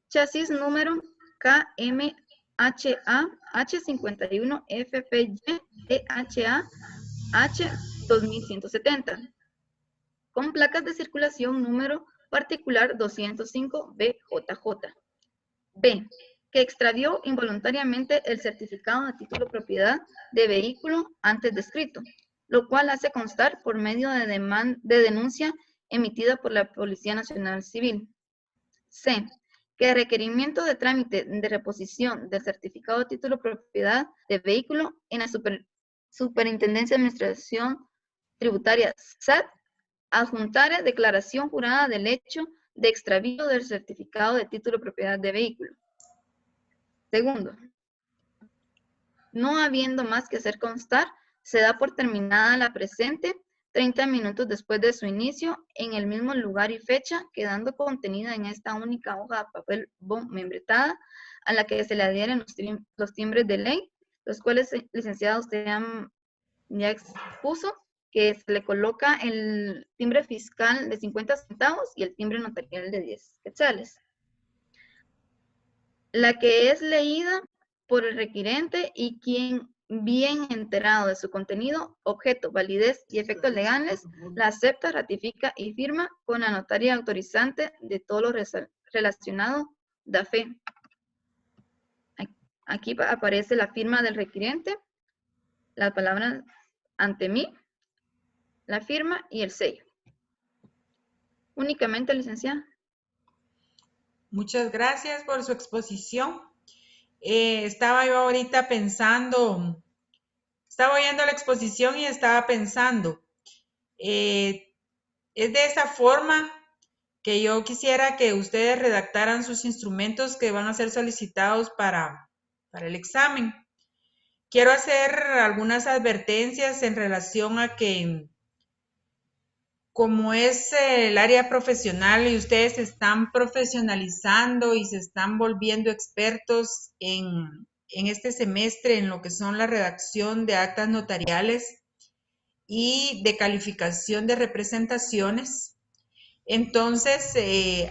Speaker 2: chasis número KMHA H51FPY EHA H2170, con placas de circulación número particular 205 BJJ. B. Que extravió involuntariamente el certificado de título de propiedad de vehículo antes descrito, lo cual hace constar por medio de denuncia emitida por la Policía Nacional Civil. C. Que el requerimiento de trámite de reposición del certificado de título de propiedad de vehículo en la Superintendencia de Administración Tributaria SAT adjuntare declaración jurada del hecho de extravío del certificado de título de propiedad de vehículo. Segundo, no habiendo más que hacer constar, se da por terminada la presente 30 minutos después de su inicio en el mismo lugar y fecha, quedando contenida en esta única hoja de papel membretada a la que se le adhieren los timbres de ley, los cuales, licenciado, usted ya expuso que se le coloca el timbre fiscal de 50 centavos y el timbre notarial de 10 quetzales. La que es leída por el requirente y quien, bien enterado de su contenido, objeto, validez y efectos legales, la acepta, ratifica y firma con la notaria autorizante de todo lo relacionado da fe. Aquí aparece la firma del requirente, la palabra ante mí, la firma y el sello. Únicamente, licenciada.
Speaker 1: Muchas gracias por su exposición. Estaba yo ahorita pensando, estaba oyendo la exposición y estaba pensando, es de esa forma que yo quisiera que ustedes redactaran sus instrumentos que van a ser solicitados para el examen. Quiero hacer algunas advertencias en relación a que, como es el área profesional y ustedes se están profesionalizando y se están volviendo expertos en este semestre en lo que son la redacción de actas notariales y de calificación de representaciones, entonces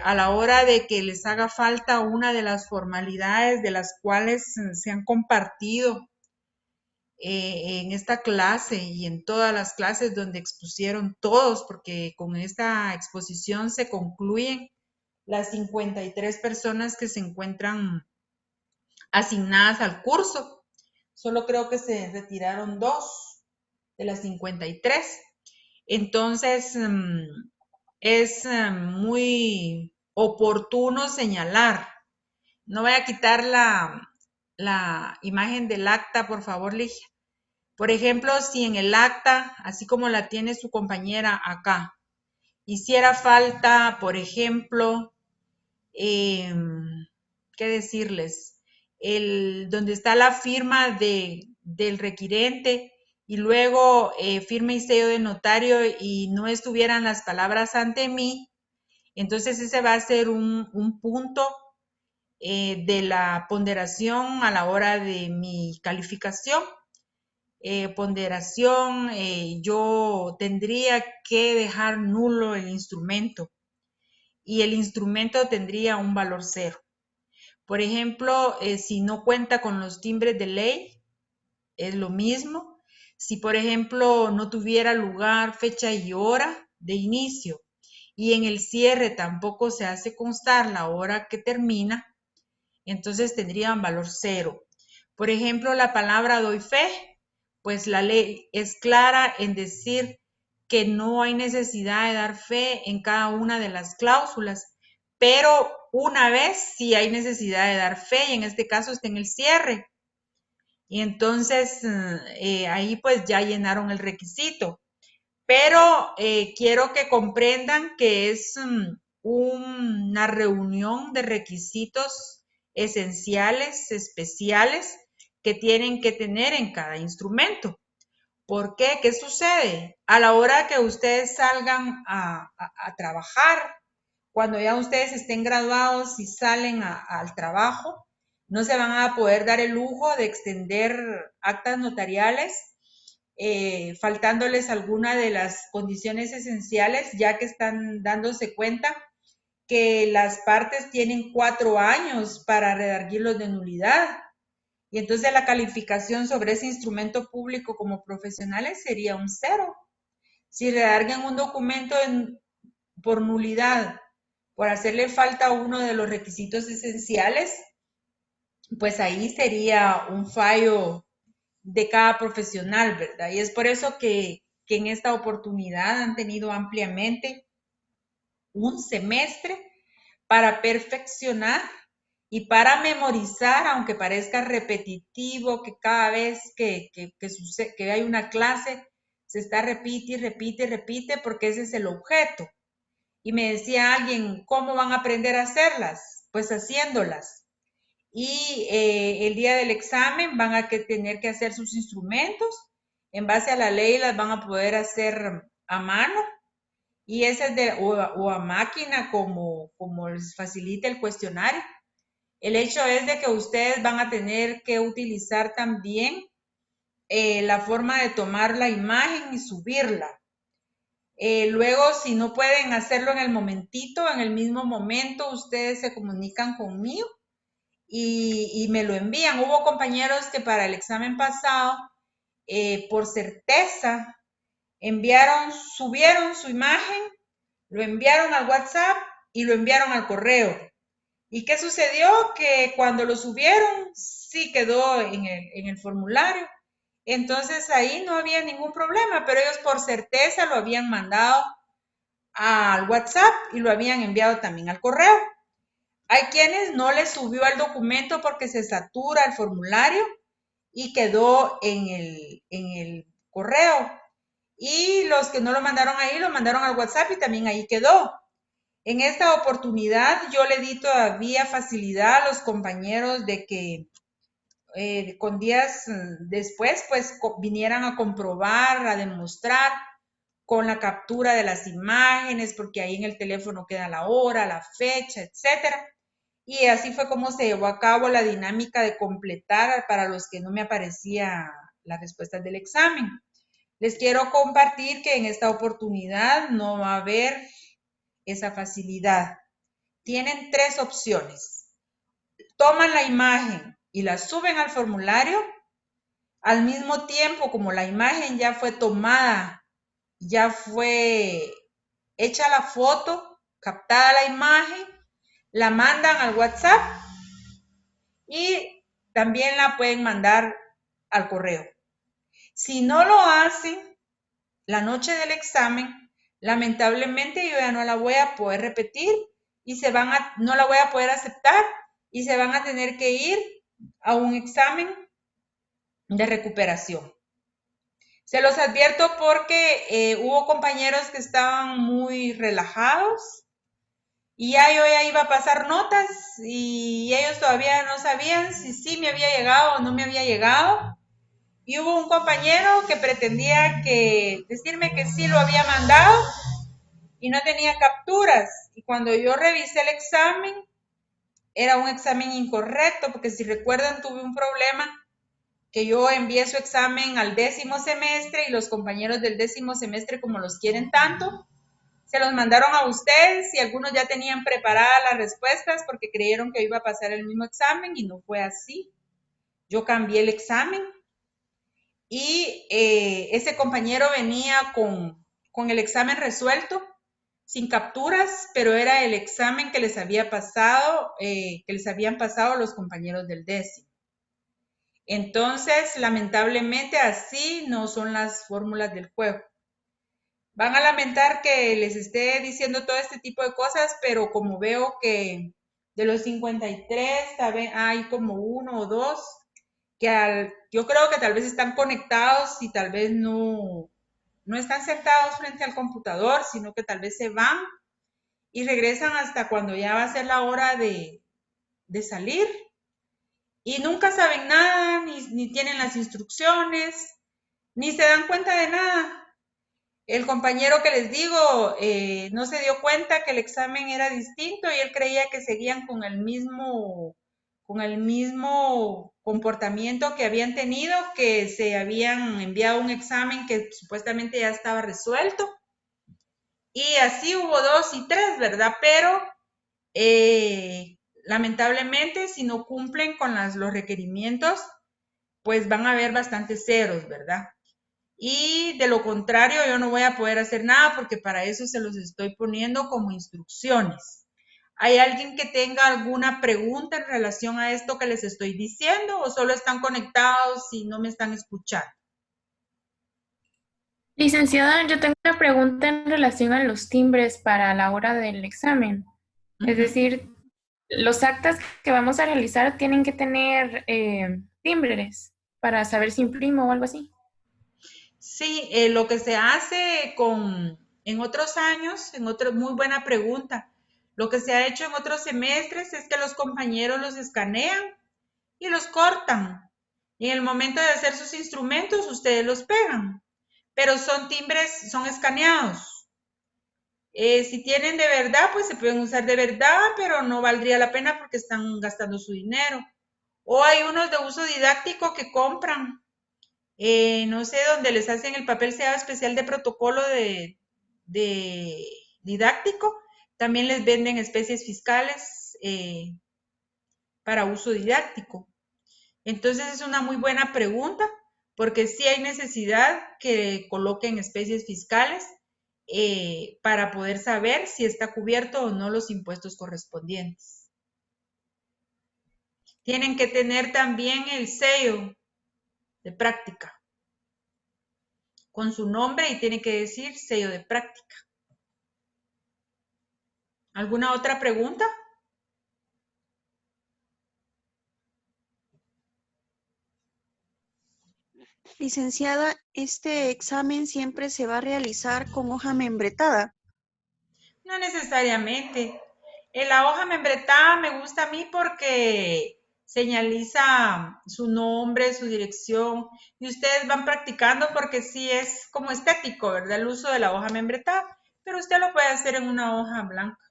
Speaker 1: a la hora de que les haga falta una de las formalidades de las cuales se han compartido en esta clase y en todas las clases donde expusieron todos, porque con esta exposición se concluyen las 53 personas que se encuentran asignadas al curso. Solo creo que se retiraron 2 de las 53. Entonces, es muy oportuno señalar. No voy a quitar la imagen del acta, por favor, Ligia. Por ejemplo, si en el acta, así como la tiene su compañera acá, hiciera falta, por ejemplo, ¿qué decirles? Donde está la firma del requirente y luego firma y sello de notario y no estuvieran las palabras ante mí, entonces ese va a ser un punto de la ponderación a la hora de mi calificación. Ponderación, yo tendría que dejar nulo el instrumento y el instrumento tendría un valor 0. Por ejemplo, si no cuenta con los timbres de ley, es lo mismo. Si, por ejemplo, no tuviera lugar, fecha y hora de inicio y en el cierre tampoco se hace constar la hora que termina, entonces tendrían valor 0. Por ejemplo, la palabra doy fe, pues la ley es clara en decir que no hay necesidad de dar fe en cada una de las cláusulas, pero una vez sí hay necesidad de dar fe y en este caso está en el cierre. Y entonces ahí pues ya llenaron el requisito. Pero quiero que comprendan que es una reunión de requisitos esenciales, especiales, que tienen que tener en cada instrumento. ¿Por qué? ¿Qué sucede? A la hora que ustedes salgan a trabajar, cuando ya ustedes estén graduados y salen al trabajo, no se van a poder dar el lujo de extender actas notariales faltándoles alguna de las condiciones esenciales, ya que están dándose cuenta que las partes tienen 4 años para redarguirlos de nulidad. Y entonces la calificación sobre ese instrumento público como profesionales sería un 0. Si redargan un documento por nulidad, por hacerle falta uno de los requisitos esenciales, pues ahí sería un fallo de cada profesional, ¿verdad? Y es por eso que en esta oportunidad han tenido ampliamente un semestre para perfeccionar y para memorizar, aunque parezca repetitivo, que cada vez que hay una clase se está repite, porque ese es el objeto. Y me decía alguien, ¿cómo van a aprender a hacerlas? Pues haciéndolas. Y el día del examen van a tener que hacer sus instrumentos. En base a la ley las van a poder hacer a mano y ese es o a máquina como les facilita el cuestionario. El hecho es de que ustedes van a tener que utilizar también la forma de tomar la imagen y subirla. Luego, si no pueden hacerlo en el momentito, en el mismo momento, ustedes se comunican conmigo y me lo envían. Hubo compañeros que para el examen pasado, por certeza, subieron su imagen, lo enviaron al WhatsApp y lo enviaron al correo. ¿Y qué sucedió? Que cuando lo subieron, sí quedó en el formulario. Entonces ahí no había ningún problema, pero ellos por certeza lo habían mandado al WhatsApp y lo habían enviado también al correo. Hay quienes no les subió al documento porque se satura el formulario y quedó en el correo. Y los que no lo mandaron ahí, lo mandaron al WhatsApp y también ahí quedó. En esta oportunidad yo le di todavía facilidad a los compañeros de que con días después pues vinieran a comprobar, a demostrar con la captura de las imágenes, porque ahí en el teléfono queda la hora, la fecha, etcétera. Y así fue como se llevó a cabo la dinámica de completar para los que no me aparecía las respuestas del examen. Les quiero compartir que en esta oportunidad no va a haber esa facilidad. Tienen 3 opciones. Toman la imagen y la suben al formulario. Al mismo tiempo, como la imagen ya fue tomada, ya fue hecha la foto, captada la imagen, la mandan al WhatsApp y también la pueden mandar al correo. Si no lo hacen la noche del examen, lamentablemente yo ya no la voy a poder repetir y no la voy a poder aceptar y se van a tener que ir a un examen de recuperación. Se los advierto porque hubo compañeros que estaban muy relajados y ya yo ya iba a pasar notas y ellos todavía no sabían si sí me había llegado o no me había llegado. Y hubo un compañero que pretendía decirme que sí lo había mandado y no tenía capturas. Y cuando yo revisé el examen, era un examen incorrecto, porque si recuerdan, tuve un problema que yo envié su examen al 10º semestre y los compañeros del 10º semestre, como los quieren tanto, se los mandaron a ustedes y algunos ya tenían preparadas las respuestas porque creyeron que iba a pasar el mismo examen y no fue así. Yo cambié el examen y ese compañero venía con el examen resuelto, sin capturas, pero era el examen que les había pasado, que les habían pasado los compañeros del 10º. Entonces, lamentablemente, así no son las fórmulas del juego. Van a lamentar que les esté diciendo todo este tipo de cosas, pero como veo que de los 53 hay como 1 o 2 que yo creo que tal vez están conectados y tal vez no están sentados frente al computador, sino que tal vez se van y regresan hasta cuando ya va a ser la hora de salir. y nunca saben nada, ni tienen las instrucciones, ni se dan cuenta de nada. El compañero que les digo no se dio cuenta que el examen era distinto y él creía que seguían con el mismo comportamiento que habían tenido, que se habían enviado un examen que supuestamente ya estaba resuelto. Y así hubo 2 y 3, ¿verdad? Pero lamentablemente, si no cumplen con los requerimientos, pues van a haber bastantes ceros, ¿verdad? Y de lo contrario, yo no voy a poder hacer nada porque para eso se los estoy poniendo como instrucciones. ¿Hay alguien que tenga alguna pregunta en relación a esto que les estoy diciendo o solo están conectados y no me están escuchando?
Speaker 6: Licenciada, yo tengo una pregunta en relación a los timbres para la hora del examen. Es decir, los actas que vamos a realizar tienen que tener timbres para saber si imprimo o algo así.
Speaker 1: Sí, lo que se hace en otros años, muy buena pregunta. Lo que se ha hecho en otros semestres es que los compañeros los escanean y los cortan. Y en el momento de hacer sus instrumentos, ustedes los pegan. Pero son timbres, son escaneados. Si tienen de verdad, pues se pueden usar de verdad, pero no valdría la pena porque están gastando su dinero. O hay unos de uso didáctico que compran. No sé, donde les hacen el papel sellado especial de protocolo de didáctico. También les venden especies fiscales para uso didáctico. Entonces es una muy buena pregunta porque sí hay necesidad que coloquen especies fiscales para poder saber si está cubierto o no los impuestos correspondientes. Tienen que tener también el sello de práctica con su nombre y tiene que decir sello de práctica. ¿Alguna otra pregunta?
Speaker 7: Licenciada, ¿este examen siempre se va a realizar con hoja membretada?
Speaker 1: No necesariamente. En la hoja membretada me gusta a mí porque señaliza su nombre, su dirección, y ustedes van practicando porque sí es como estético, ¿verdad? El uso de la hoja membretada, pero usted lo puede hacer en una hoja blanca,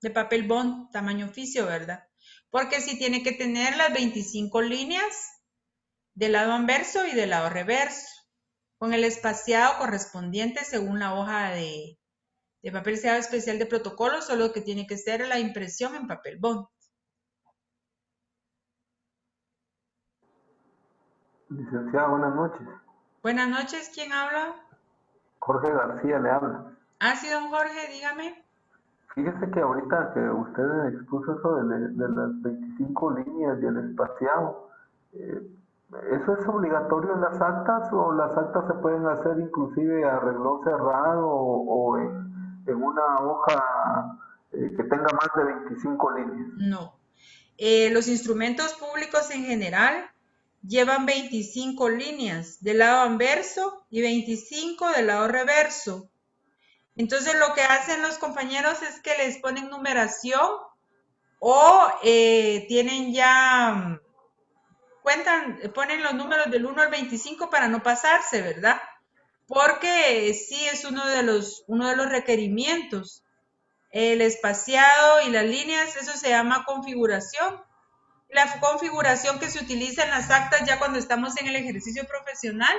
Speaker 1: de papel bond, tamaño oficio, ¿verdad? Porque sí tiene que tener las 25 líneas del lado anverso y del lado reverso, con el espaciado correspondiente según la hoja de papel sellado especial de protocolo, solo que tiene que ser la impresión en papel bond.
Speaker 8: Licenciada, buenas noches.
Speaker 1: Buenas noches, ¿quién habla?
Speaker 8: Jorge García le habla.
Speaker 1: Ah, sí, don Jorge, dígame.
Speaker 8: Fíjese que ahorita que usted expuso eso de las 25 líneas y el espaciado, ¿eso es obligatorio en las actas o las actas se pueden hacer inclusive a renglón cerrado o en una hoja que tenga más de 25 líneas?
Speaker 1: No. Los instrumentos públicos en general llevan 25 líneas del lado anverso y 25 del lado reverso. Entonces lo que hacen los compañeros es que les ponen numeración o tienen ya, ponen los números del 1 al 25 para no pasarse, ¿verdad? Porque sí es uno de los requerimientos. El espaciado y las líneas, eso se llama configuración. La configuración que se utiliza en las actas ya cuando estamos en el ejercicio profesional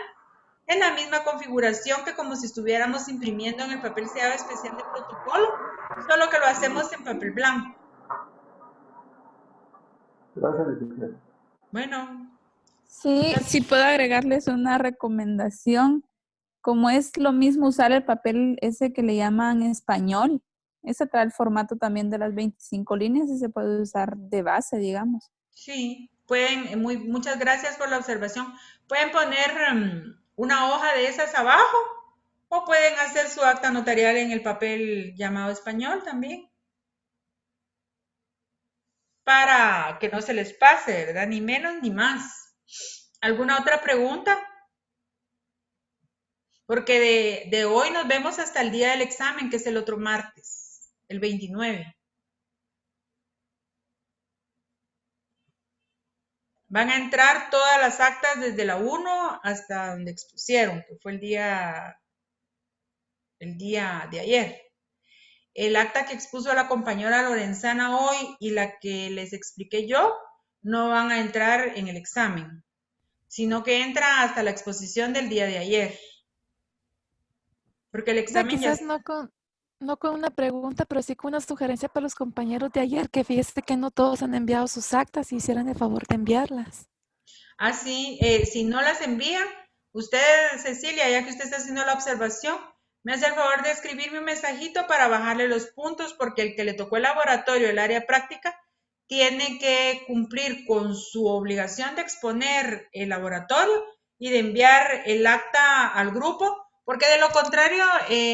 Speaker 1: es la misma configuración que como si estuviéramos imprimiendo en el papel sellado especial de protocolo, solo que lo hacemos en papel blanco.
Speaker 8: Gracias, licenciada.
Speaker 1: Bueno.
Speaker 9: Sí puedo agregarles una recomendación. Como es lo mismo usar el papel ese que le llaman español, ese trae el formato también de las 25 líneas y se puede usar de base, digamos.
Speaker 1: Sí, pueden, muchas gracias por la observación. Pueden poner una hoja de esas abajo o pueden hacer su acta notarial en el papel llamado español también. Para que no se les pase, ¿verdad? Ni menos ni más. ¿Alguna otra pregunta? Porque de hoy nos vemos hasta el día del examen, que es el otro martes, el 29. Van a entrar todas las actas desde la 1 hasta donde expusieron, que fue el día de ayer. El acta que expuso la compañera Lorenzana hoy y la que les expliqué yo no van a entrar en el examen, sino que entra hasta la exposición del día de ayer. Porque el examen
Speaker 10: Quizás no con una pregunta, pero sí con una sugerencia para los compañeros de ayer, que fíjese que no todos han enviado sus actas y hicieran el favor de enviarlas.
Speaker 1: Ah, sí, si no las envían, usted, Cecilia, ya que usted está haciendo la observación, me hace el favor de escribirme un mensajito para bajarle los puntos, porque el que le tocó el laboratorio, el área práctica, tiene que cumplir con su obligación de exponer el laboratorio y de enviar el acta al grupo, porque de lo contrario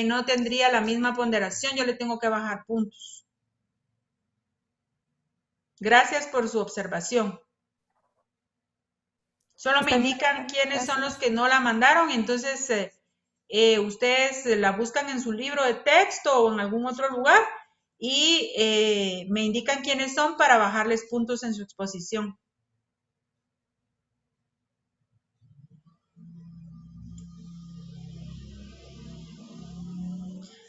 Speaker 1: no tendría la misma ponderación, yo le tengo que bajar puntos. Gracias por su observación. Solo me indican quiénes son los que no la mandaron, entonces ustedes la buscan en su libro de texto o en algún otro lugar y me indican quiénes son para bajarles puntos en su exposición.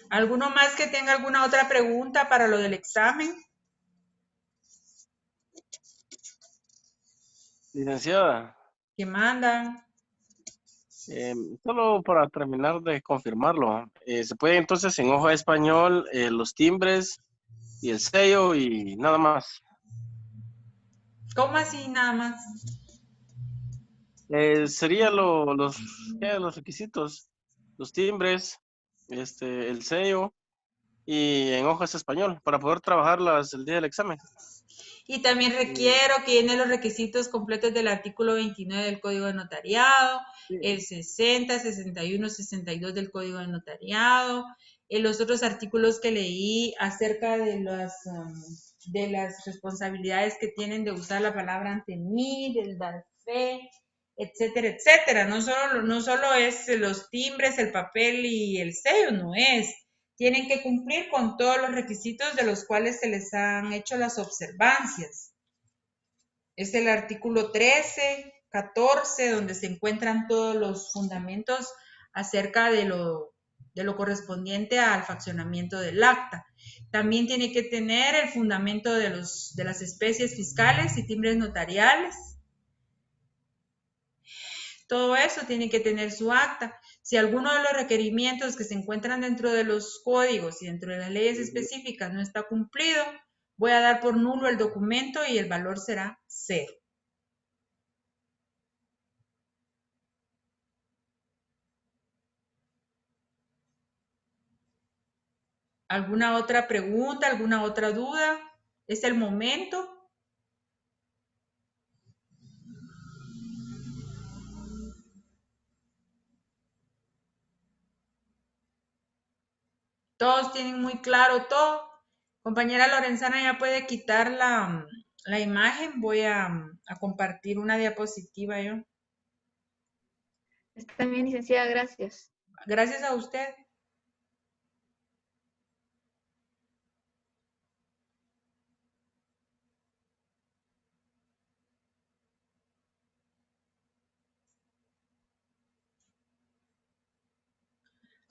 Speaker 1: ¿Alguno más que tenga alguna otra pregunta para lo del examen?
Speaker 11: Licenciada.
Speaker 1: ¿Qué mandan?
Speaker 11: Solo para terminar de confirmarlo, ¿se puede entonces en hoja de español los timbres y el sello y nada más?
Speaker 1: ¿Cómo así nada más?
Speaker 11: Serían los requisitos, los timbres, el sello y en hojas de español para poder trabajarlas el día del examen.
Speaker 1: Y también requiero que llene los requisitos completos del artículo 29 del Código de Notariado, el 60, 61, 62 del Código de Notariado, los otros artículos que leí acerca de las responsabilidades que tienen de usar la palabra ante mí, del dar fe, etcétera, etcétera. No solo es los timbres, el papel y el sello, no es. Tienen que cumplir con todos los requisitos de los cuales se les han hecho las observancias. Es el artículo 13, 14, donde se encuentran todos los fundamentos acerca de lo correspondiente al faccionamiento del acta. También tiene que tener el fundamento de las especies fiscales y timbres notariales. Todo eso tiene que tener su acta. Si alguno de los requerimientos que se encuentran dentro de los códigos y dentro de las leyes específicas no está cumplido, voy a dar por nulo el documento y el valor será 0. ¿Alguna otra pregunta? ¿Alguna otra duda? ¿Es el momento? Todos tienen muy claro todo. Compañera Lorenzana, ya puede quitar la imagen. Voy a compartir una diapositiva yo.
Speaker 2: Está bien, licenciada, gracias.
Speaker 1: Gracias a usted.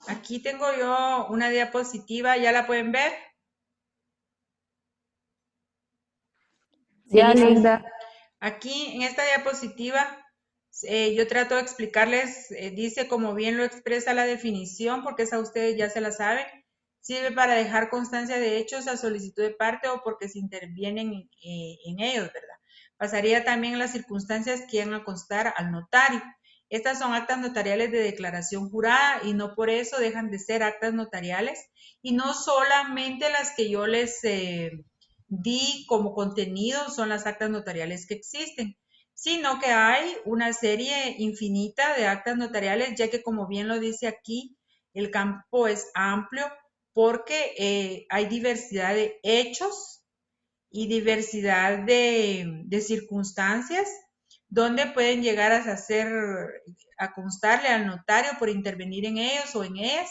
Speaker 1: Aquí tengo yo una diapositiva, ¿ya la pueden ver?
Speaker 9: Ya, Linda.
Speaker 1: Aquí en esta diapositiva yo trato de explicarles, dice como bien lo expresa la definición, porque esa ustedes ya se la saben, sirve para dejar constancia de hechos a solicitud de parte o porque se intervienen en ellos, ¿verdad? Pasaría también en las circunstancias que van a constar al notario. Estas son actas notariales de declaración jurada y no por eso dejan de ser actas notariales y no solamente las que yo les di como contenido son las actas notariales que existen, sino que hay una serie infinita de actas notariales, ya que como bien lo dice aquí, el campo es amplio porque hay diversidad de hechos y diversidad de circunstancias donde pueden llegar a constarle al notario por intervenir en ellos o en ellas.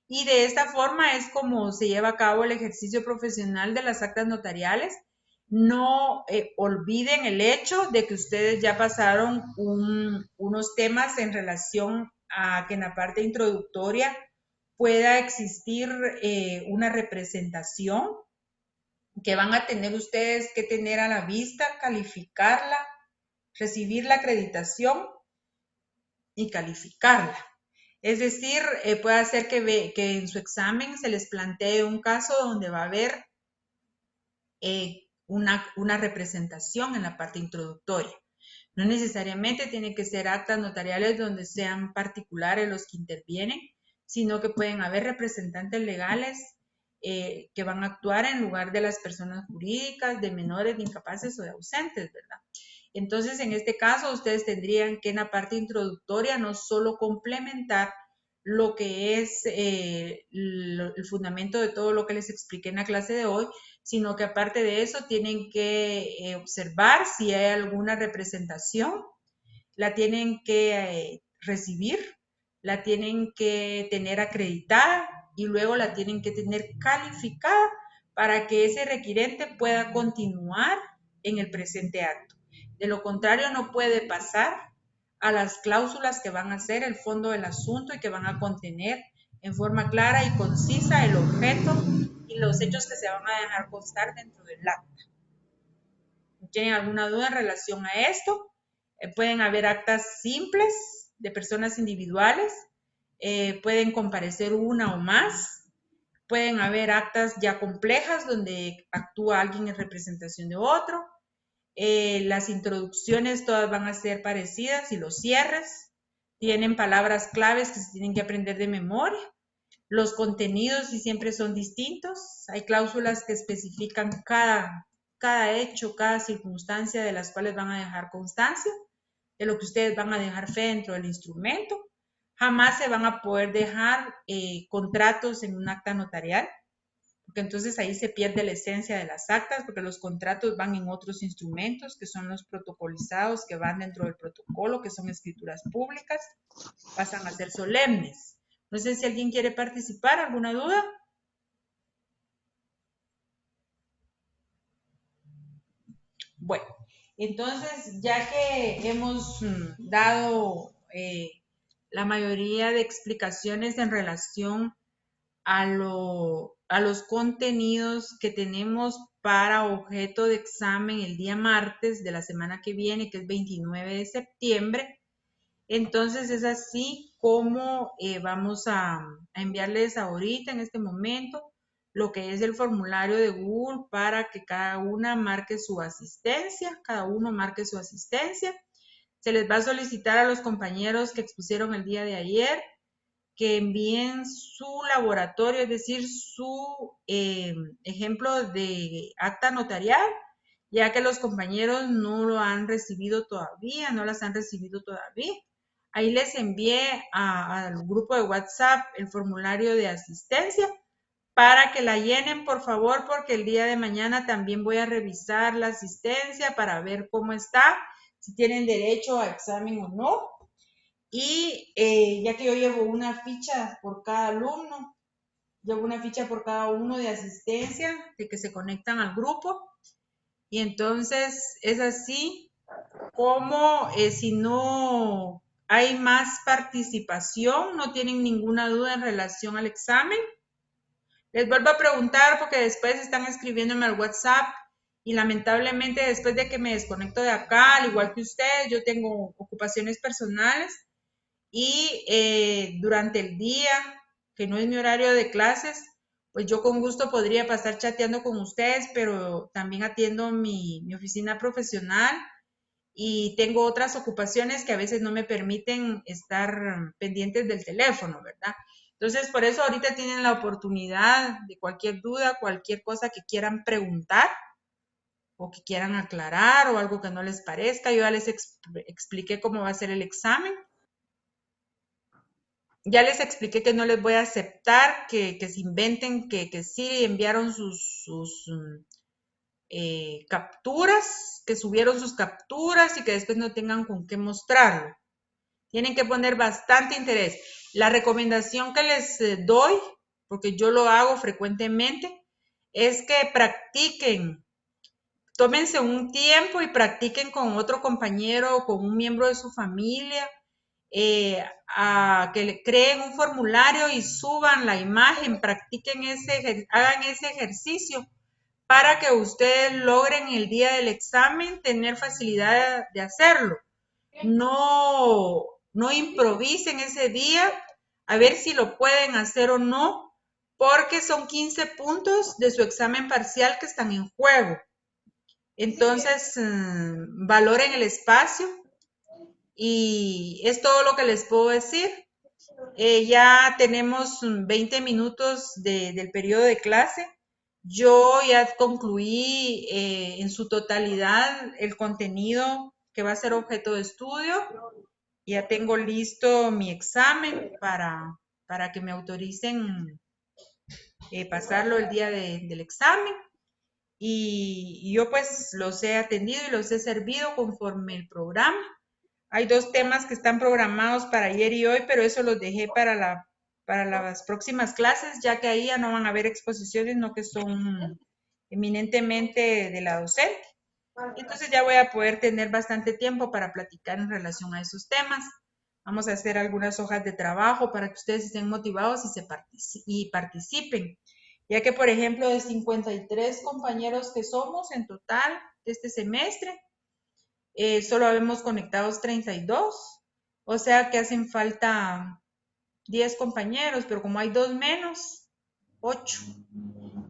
Speaker 1: Y de esta forma es como se lleva a cabo el ejercicio profesional de las actas notariales, no olviden el hecho de que ustedes ya pasaron unos temas en relación a que en la parte introductoria pueda existir una representación que van a tener ustedes que tener a la vista, calificarla, recibir la acreditación y calificarla. Es decir, puede ser que en su examen se les plantee un caso donde va a haber una representación en la parte introductoria. No necesariamente tienen que ser actas notariales donde sean particulares los que intervienen, sino que pueden haber representantes legales que van a actuar en lugar de las personas jurídicas, de menores, de incapaces o de ausentes, ¿verdad? Entonces, en este caso, ustedes tendrían que en la parte introductoria no solo complementar lo que es el fundamento de todo lo que les expliqué en la clase de hoy, sino que aparte de eso tienen que observar si hay alguna representación, la tienen que recibir, la tienen que tener acreditada y luego la tienen que tener calificada para que ese requirente pueda continuar en el presente acto. De lo contrario, no puede pasar a las cláusulas que van a ser el fondo del asunto y que van a contener en forma clara y concisa el objeto y los hechos que se van a dejar constar dentro del acta. ¿Tienen alguna duda en relación a esto? Pueden haber actas simples de personas individuales, pueden comparecer una o más, pueden haber actas ya complejas donde actúa alguien en representación de otro. Las introducciones todas van a ser parecidas y los cierres tienen palabras claves que se tienen que aprender de memoria. Los contenidos y siempre son distintos. Hay cláusulas que especifican cada hecho, cada circunstancia de las cuales van a dejar constancia, de lo que ustedes van a dejar fe dentro del instrumento. Jamás se van a poder dejar contratos en un acta notarial, porque entonces ahí se pierde la esencia de las actas, porque los contratos van en otros instrumentos, que son los protocolizados, que van dentro del protocolo, que son escrituras públicas, pasan a ser solemnes. No sé si alguien quiere participar, ¿alguna duda? Bueno, entonces ya que hemos dado la mayoría de explicaciones en relación a los contenidos que tenemos para objeto de examen el día martes de la semana que viene, que es 29 de septiembre. Entonces es así como vamos a enviarles ahorita en este momento lo que es el formulario de Google para que cada una marque su asistencia, cada uno marque su asistencia. Se les va a solicitar a los compañeros que expusieron el día de ayer que envíen su laboratorio, es decir, su ejemplo de acta notarial, ya que los compañeros no lo han recibido todavía, no las han recibido todavía. Ahí les envié al grupo de WhatsApp el formulario de asistencia para que la llenen, por favor, porque el día de mañana también voy a revisar la asistencia para ver cómo está, si tienen derecho a examen o no. Y ya que yo llevo una ficha por cada alumno, llevo una ficha por cada uno de asistencia, de que se conectan al grupo. Y entonces es así como si no hay más participación, no tienen ninguna duda en relación al examen. Les vuelvo a preguntar porque después están escribiéndome al WhatsApp y lamentablemente después de que me desconecto de acá, al igual que ustedes, yo tengo ocupaciones personales. Y durante el día, que no es mi horario de clases, pues yo con gusto podría pasar chateando con ustedes, pero también atiendo mi oficina profesional y tengo otras ocupaciones que a veces no me permiten estar pendientes del teléfono, ¿verdad? Entonces, por eso ahorita tienen la oportunidad de cualquier duda, cualquier cosa que quieran preguntar o que quieran aclarar o algo que no les parezca. Yo ya les expliqué cómo va a ser el examen. Ya les expliqué que no les voy a aceptar que se inventen que sí enviaron sus capturas, que subieron sus capturas y que después no tengan con qué mostrarlo. Tienen que poner bastante interés. La recomendación que les doy, porque yo lo hago frecuentemente, es que practiquen tómense un tiempo y practiquen con otro compañero o con un miembro de su familia, a que le creen un formulario y suban la imagen, practiquen hagan ese ejercicio para que ustedes logren el día del examen tener facilidad de hacerlo. No improvisen ese día a ver si lo pueden hacer o no, porque son 15 puntos de su examen parcial que están en juego. Entonces, valoren el espacio y es todo lo que les puedo decir. Ya tenemos 20 minutos del periodo de clase. Yo ya concluí en su totalidad el contenido que va a ser objeto de estudio. Ya tengo listo mi examen para que me autoricen pasarlo el día del examen. Y yo pues los he atendido y los he servido conforme el programa. Hay 2 temas que están programados para ayer y hoy, pero eso los dejé para las próximas clases, ya que ahí ya no van a haber exposiciones, no que son eminentemente de la docente. Entonces ya voy a poder tener bastante tiempo para platicar en relación a esos temas. Vamos a hacer algunas hojas de trabajo para que ustedes estén motivados y participen. Ya que, por ejemplo, de 53 compañeros que somos en total de este semestre, solo habemos conectados 32. O sea que hacen falta 10 compañeros, pero como hay 2 menos, 8.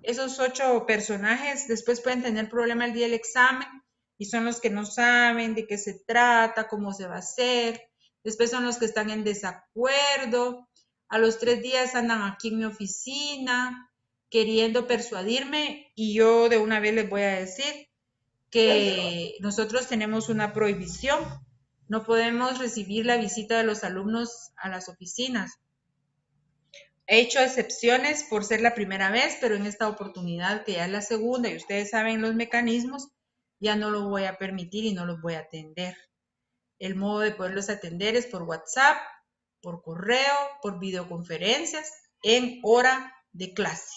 Speaker 1: Esos 8 personajes después pueden tener problema el día del examen y son los que no saben de qué se trata, cómo se va a hacer. Después son los que están en desacuerdo. A los 3 días andan aquí en mi oficina queriendo persuadirme y yo de una vez les voy a decir que nosotros tenemos una prohibición. No podemos recibir la visita de los alumnos a las oficinas. He hecho excepciones por ser la primera vez, pero en esta oportunidad, que ya es la segunda y ustedes saben los mecanismos, ya no lo voy a permitir y no los voy a atender. El modo de poderlos atender es por WhatsApp, por correo, por videoconferencias, en hora de clase.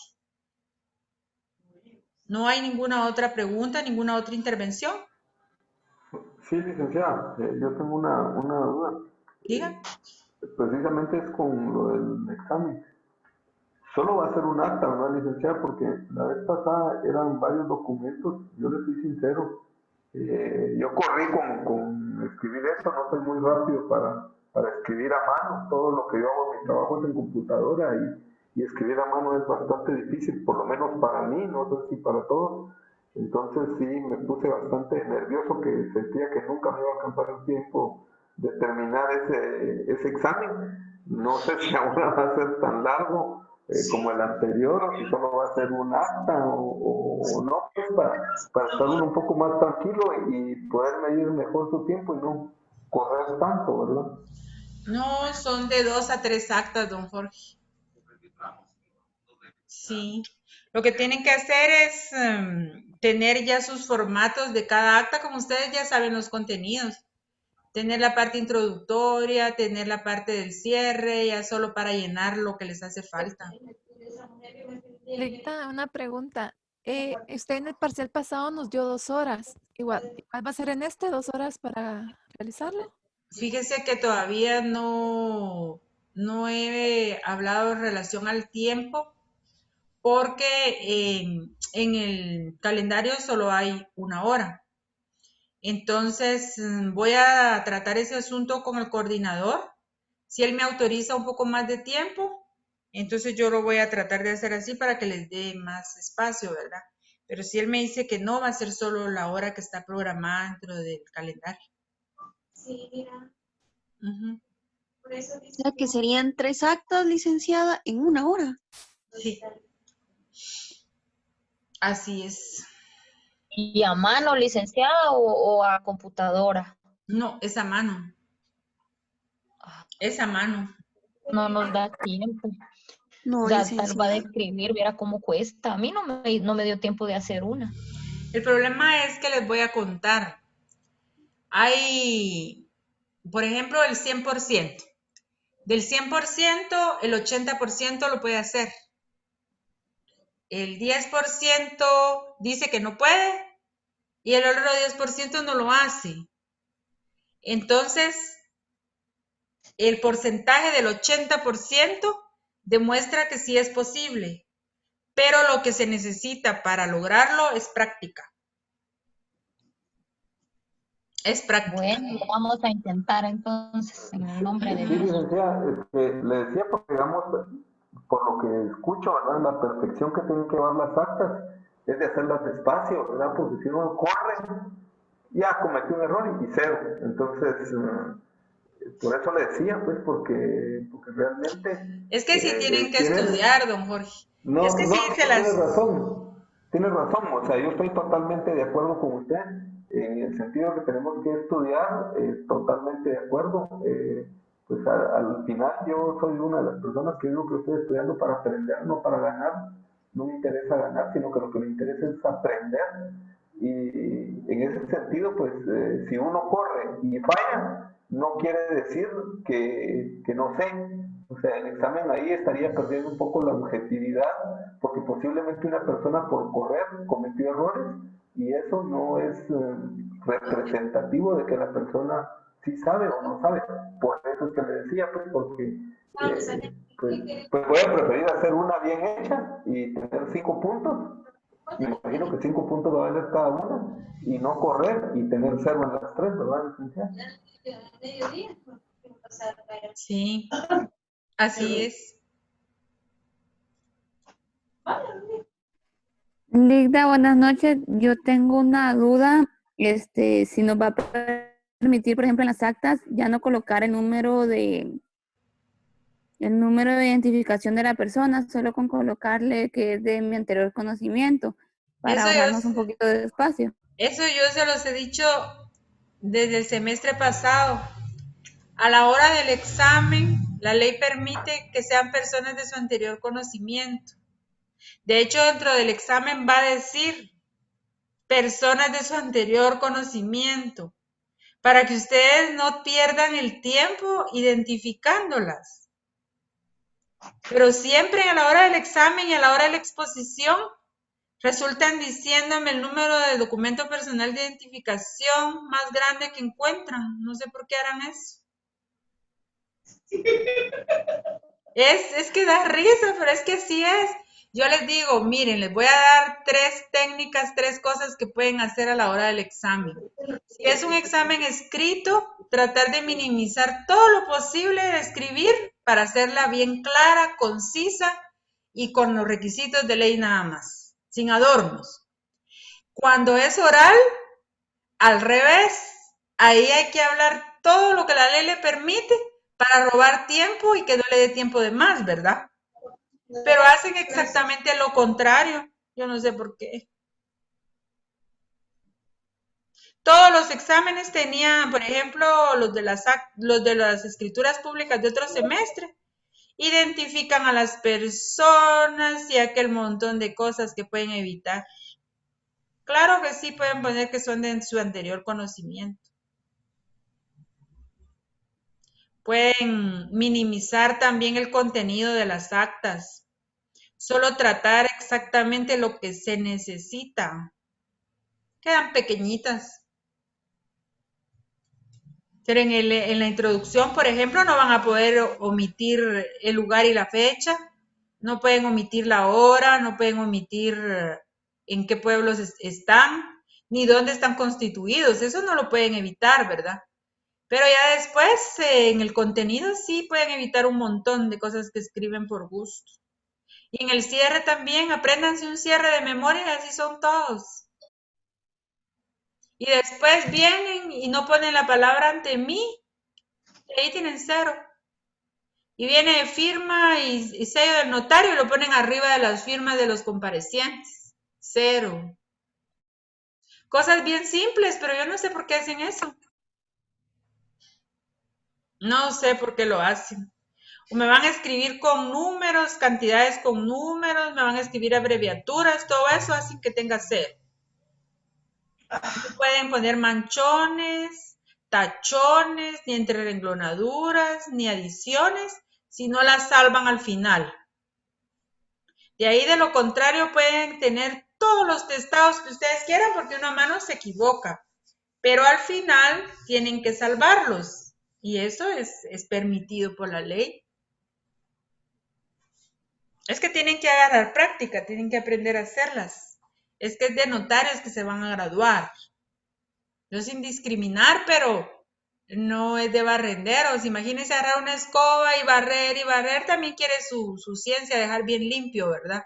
Speaker 1: ¿No hay ninguna otra pregunta, ninguna otra intervención?
Speaker 8: Sí, licenciada, yo tengo una duda.
Speaker 1: Diga.
Speaker 8: Precisamente es con lo del examen. Solo va a ser un acta, ¿verdad, licenciada? Porque la vez pasada eran varios documentos, yo le soy sincero. Yo corrí con escribir esto, no soy muy rápido para escribir a mano. Todo lo que yo hago, mi trabajo es en computadora y escribir a mano es bastante difícil, por lo menos para mí, no sé si para todos. Entonces sí, me puse bastante nervioso, que sentía que nunca me iba a alcanzar el tiempo de terminar ese examen. No sé si ahora va a ser tan largo como el anterior, o si solo va a ser un acta o no, pues para estar uno un poco más tranquilo y poder medir mejor su tiempo y no correr tanto, ¿verdad?
Speaker 1: No, son de 2 a 3 actas, don Jorge. Sí. Lo que tienen que hacer es tener ya sus formatos de cada acta, como ustedes ya saben los contenidos. Tener la parte introductoria, tener la parte del cierre, ya solo para llenar lo que les hace falta.
Speaker 10: Leita, una pregunta. Usted en el parcial pasado nos dio 2 horas. Igual va a ser en 2 horas para realizarlo.
Speaker 1: Fíjese que todavía no he hablado en relación al tiempo, porque en el calendario solo hay 1 hora. Entonces, voy a tratar ese asunto con el coordinador. Si él me autoriza un poco más de tiempo, entonces yo lo voy a tratar de hacer así para que les dé más espacio, ¿verdad? Pero si él me dice que no, va a ser solo la hora que está programada dentro del calendario.
Speaker 7: Sí, mira.
Speaker 1: Ujú.
Speaker 7: O sea que serían 3 actas, licenciada, en 1 hora.
Speaker 1: Sí. Así es.
Speaker 12: ¿Y a mano, licenciada, o a computadora?
Speaker 1: No, es a mano. Es a mano.
Speaker 12: No nos da tiempo.
Speaker 7: No,
Speaker 12: O sea,
Speaker 7: licenciada.
Speaker 12: tarda de escribir, viera cómo cuesta. A mí no me dio tiempo de hacer una.
Speaker 1: El problema es que les voy a contar. Hay, por ejemplo, el 100%. Del 100%, el 80% lo puede hacer. El 10% dice que no puede y el otro 10% no lo hace. Entonces, el porcentaje del 80% demuestra que sí es posible, pero lo que se necesita para lograrlo es práctica. Es práctica.
Speaker 12: Bueno, lo vamos a intentar entonces, en el nombre de
Speaker 8: Sí,
Speaker 12: Dios.
Speaker 8: licenciada, le decía porque, digamos, por lo que escucho, ¿verdad? La perfección que tienen que llevar las actas es de hacerlas despacio, ¿verdad? Porque si uno corre, ya cometió un error y cero. Entonces, por eso le decía, pues, porque realmente
Speaker 1: Es que sí tienen que
Speaker 8: tienes,
Speaker 1: estudiar, don Jorge.
Speaker 8: no,
Speaker 1: Es que sí se
Speaker 8: tienes razón, o sea, yo estoy totalmente de acuerdo con usted, en el sentido que tenemos que estudiar, totalmente de acuerdo, pues al final yo soy una de las personas que digo que estoy estudiando para aprender, no para ganar, no me interesa ganar, sino que lo que me interesa es aprender, y en ese sentido, pues, si uno corre y falla, no quiere decir que no sé. O sea, el examen ahí estaría perdiendo un poco la objetividad, porque posiblemente una persona por correr cometió errores y eso no es representativo de que la persona sí sabe o no sabe. Por eso es que le decía, pues, porque pues voy a preferir hacer una bien hecha y tener 5 puntos. Me imagino que 5 puntos va a valer cada una y no correr y tener 0 en las 3, ¿verdad, licenciada?
Speaker 1: Sí, así es.
Speaker 9: Ligda, buenas noches. Yo tengo una duda, si nos va a permitir, por ejemplo, en las actas, ya no colocar el número de identificación de la persona, solo con colocarle que es de mi anterior conocimiento, para ahorrarnos un poquito de espacio.
Speaker 1: Eso yo se los he dicho desde el semestre pasado. A la hora del examen, la ley permite que sean personas de su anterior conocimiento. De hecho, dentro del examen va a decir personas de su anterior conocimiento, para que ustedes no pierdan el tiempo identificándolas. Pero siempre a la hora del examen y a la hora de la exposición, resultan diciéndome el número de documento personal de identificación más grande que encuentran. No sé por qué harán eso. Es que da risa, pero es que así es. Yo les digo, miren, les voy a dar 3 técnicas, 3 cosas que pueden hacer a la hora del examen. Si es un examen escrito, tratar de minimizar todo lo posible de escribir para hacerla bien clara, concisa y con los requisitos de ley nada más, sin adornos. Cuando es oral, al revés, ahí hay que hablar todo lo que la ley le permite para robar tiempo y que no le dé tiempo de más, ¿verdad? Pero hacen exactamente lo contrario. Yo no sé por qué. Todos los exámenes tenían, por ejemplo, los de las escrituras públicas de otro semestre. Identifican a las personas y aquel montón de cosas que pueden evitar. Claro que sí, pueden poner que son de su anterior conocimiento. Pueden minimizar también el contenido de las actas. Solo tratar exactamente lo que se necesita. Quedan pequeñitas. Pero en la introducción, por ejemplo, no van a poder omitir el lugar y la fecha. No pueden omitir la hora, no pueden omitir en qué pueblos están, ni dónde están constituidos. Eso no lo pueden evitar, ¿verdad? Pero ya después, en el contenido, sí pueden evitar un montón de cosas que escriben por gusto. Y en el cierre también, apréndanse un cierre de memoria, así son todos. Y después vienen y no ponen la palabra ante mí, y ahí tienen 0. Y viene firma y sello del notario y lo ponen arriba de las firmas de los comparecientes. 0. Cosas bien simples, pero yo no sé por qué hacen eso. No sé por qué lo hacen. O me van a escribir con números, cantidades con números, me van a escribir abreviaturas, todo eso hacen que tenga 0. No pueden poner manchones, tachones, ni entrerenglonaduras, ni adiciones, si no las salvan al final. De ahí, de lo contrario, pueden tener todos los testados que ustedes quieran porque uno a mano se equivoca. Pero al final tienen que salvarlos. Y eso es permitido por la ley. Es que tienen que agarrar práctica, tienen que aprender a hacerlas. Es que es de notarios que se van a graduar. No sin discriminar, pero no es de barrenderos. Imagínense agarrar una escoba y barrer también quiere su ciencia, dejar bien limpio, ¿verdad?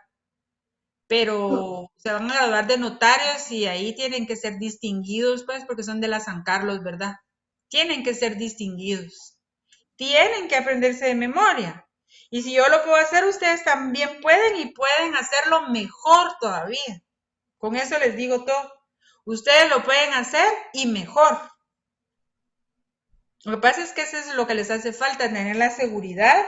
Speaker 1: Pero se van a graduar de notarios y ahí tienen que ser distinguidos, pues, porque son de la San Carlos, ¿verdad? Tienen que ser distinguidos. Tienen que aprenderse de memoria. Y si yo lo puedo hacer, ustedes también pueden y pueden hacerlo mejor todavía. Con eso les digo todo. Ustedes lo pueden hacer y mejor. Lo que pasa es que eso es lo que les hace falta, tener la seguridad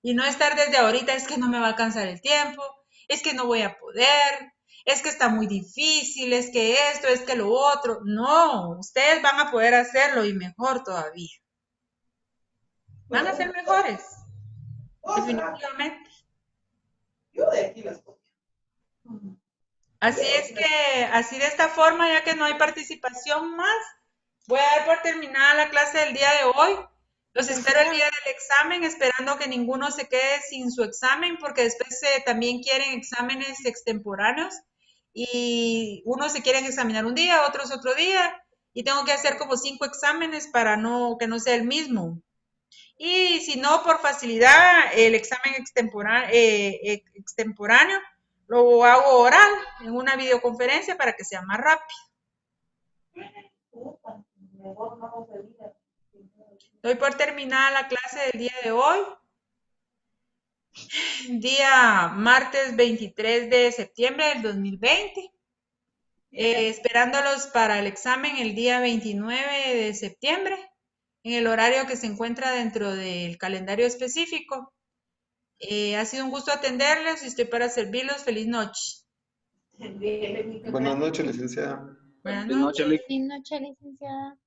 Speaker 1: y no estar desde ahorita, es que no me va a alcanzar el tiempo, es que no voy a poder, es que está muy difícil, es que esto, es que lo otro. No, ustedes van a poder hacerlo y mejor todavía. Van a ser mejores, definitivamente. Así es que, así de esta forma, ya que no hay participación más, voy a dar por terminada la clase del día de hoy. Los espero el día del examen, esperando que ninguno se quede sin su examen, porque después también quieren exámenes extemporáneos y unos se quieren examinar un día, otros otro día, y tengo que hacer como 5 exámenes para que no sea el mismo. Y si no, por facilidad, el examen extemporáneo lo hago oral en una videoconferencia para que sea más rápido. Doy por terminada la clase del día de hoy. Día martes 23 de septiembre del 2020. Esperándolos para el examen el día 29 de septiembre, en el horario que se encuentra dentro del calendario específico. Ha sido un gusto atenderles y estoy para servirlos. Feliz noche.
Speaker 13: Buenas noches, licenciada.
Speaker 1: Buenas noches.
Speaker 12: Buenas noches, licenciada.